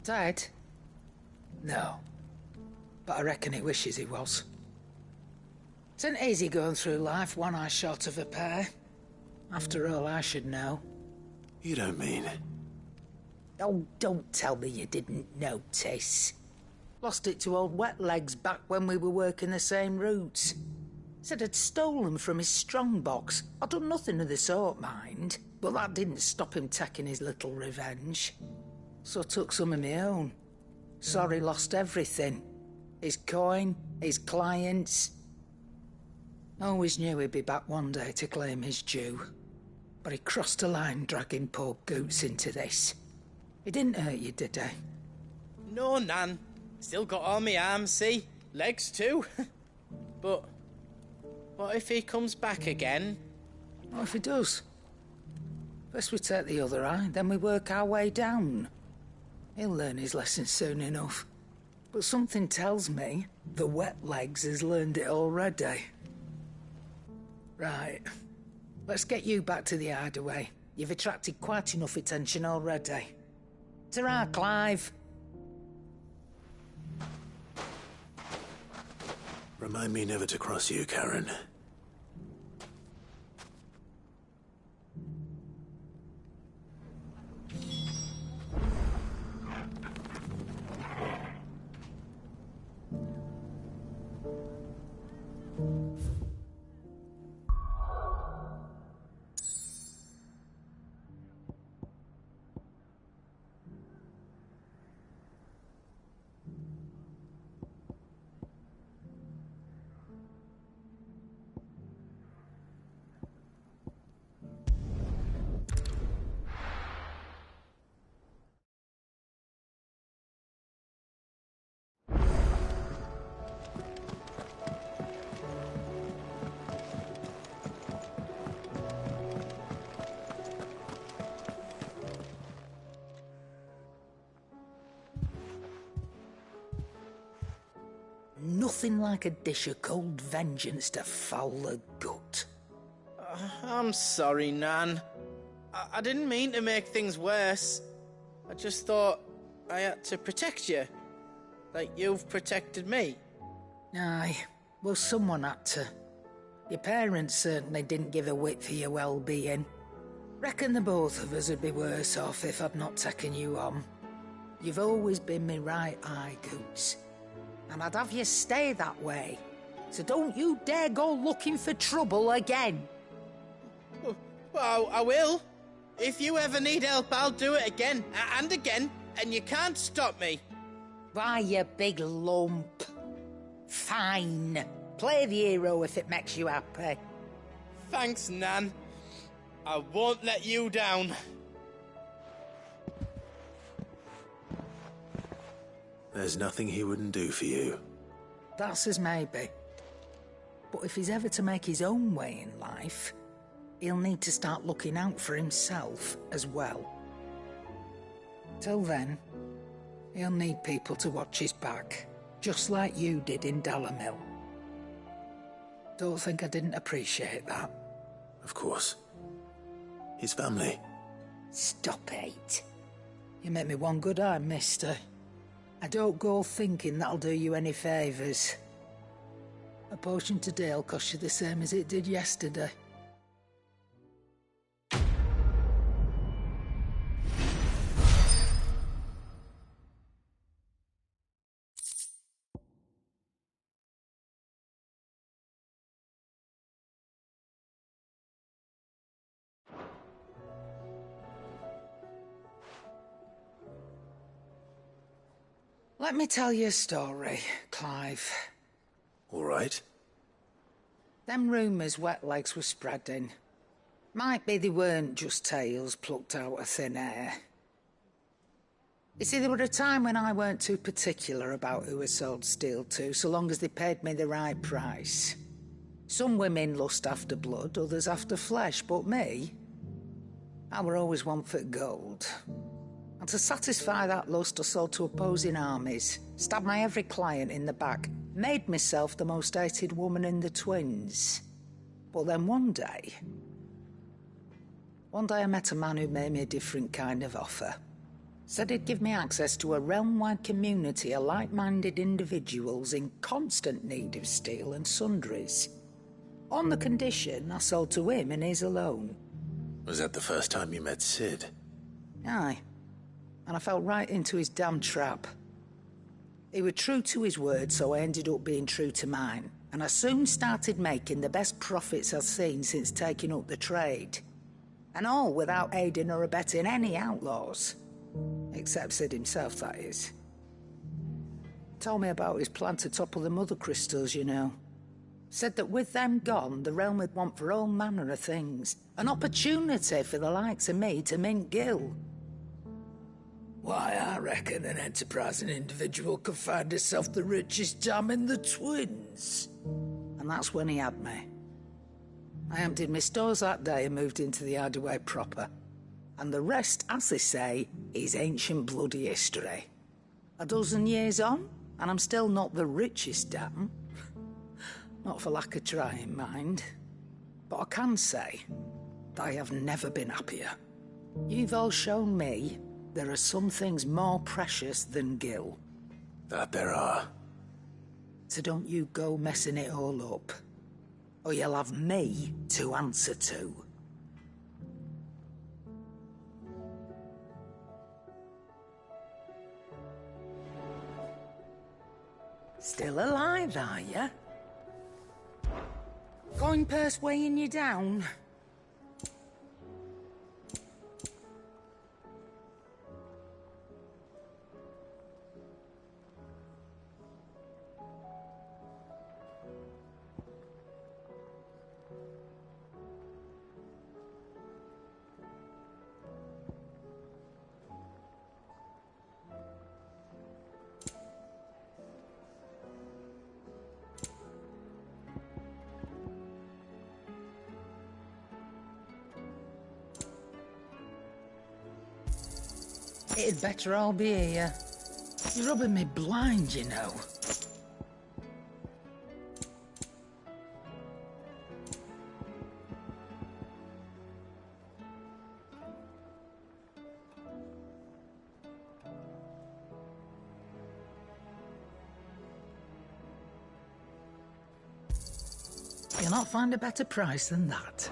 Speaker 21: Dead? No. But I reckon he wishes he was. It isn't easy going through life one eye short of a pair. After all, I should know.
Speaker 4: You don't mean...
Speaker 21: Oh, don't tell me you didn't notice. Lost it to old Wet Legs back when we were working the same routes. Said I'd stolen from his strongbox. I'd done nothing of the sort, mind. But that didn't stop him taking his little revenge. So I took some of my own. Sorry, lost everything. His coin, his clients. Always knew he'd be back one day to claim his due. But he crossed a line dragging poor Goots into this. He didn't hurt you, did he?
Speaker 15: No, Nan. Still got all my arms, see? Legs too. But what if he comes back again?
Speaker 21: What if he does? First we take the other eye, then we work our way down. He'll learn his lesson soon enough. But something tells me the Wet Legs has learned it already. Right. Let's get you back to the hideaway. You've attracted quite enough attention already. Ta-ra, Clive.
Speaker 4: Remind me never to cross you, Karen.
Speaker 21: Nothing like a dish of cold vengeance to foul the gut.
Speaker 15: I'm sorry, Nan. I didn't mean to make things worse. I just thought I had to protect you. Like you've protected me.
Speaker 21: Aye, well, someone had to. Your parents certainly didn't give a whit for your well-being. Reckon the both of us would be worse off if I'd not taken you on. You've always been me right eye, Goots. And I'd have you stay that way. So don't you dare go looking for trouble again.
Speaker 15: Well, I will. If you ever need help, I'll do it again and again, and you can't stop me.
Speaker 21: Why, you big lump. Fine. Play the hero if it makes you happy.
Speaker 15: Thanks, Nan. I won't let you down.
Speaker 4: There's nothing he wouldn't do for you.
Speaker 21: That's as maybe. But if he's ever to make his own way in life, he'll need to start looking out for himself as well. Till then, he'll need people to watch his back, just like you did in Dalamil. Don't think I didn't appreciate that.
Speaker 4: Of course. His family.
Speaker 21: Stop it. You make me one good eye, mister. I don't go thinking that'll do you any favours. A potion today'll cost you the same as it did yesterday. Let me tell you a story, Clive.
Speaker 4: All right.
Speaker 21: Them rumours Wet Legs were spreading. Might be they weren't just tales plucked out of thin air. You see, there were a time when I weren't too particular about who I sold steel to, so long as they paid me the right price. Some women lust after blood, others after flesh, but me, I were always one for gold. And to satisfy that lust, I sold to opposing armies, stabbed my every client in the back, made myself the most hated woman in the twins. But then one day I met a man who made me a different kind of offer. Said he'd give me access to a realm-wide community of like-minded individuals in constant need of steel and sundries. On the condition I sold to him and his alone.
Speaker 4: Was that the first time you met Sid?
Speaker 21: Aye. and I fell right into his damn trap. He was true to his word, so I ended up being true to mine, and I soon started making the best profits I've seen since taking up the trade. And all without aiding or abetting any outlaws. Except Sid himself, that is. Told me about his plan to topple the mother crystals, you know. Said that with them gone, the realm would want for all manner of things. An opportunity for the likes of me to mint Gil. Why, I reckon an enterprising individual could find himself the richest dam in the Twins. And that's when he had me. I emptied my stores that day and moved into the hideaway proper. And the rest, as they say, is ancient bloody history. A dozen years on, and I'm still not the richest dam. Not for lack of trying, mind. But I can say that I have never been happier. You've all shown me there are some things more precious than Gil.
Speaker 4: That there are.
Speaker 21: So don't you go messing it all up. Or you'll have me to answer to. Still alive, are ya? Coin purse weighing you down? It'd better all be here. You're rubbing me blind, you know. You'll not find a better price than that.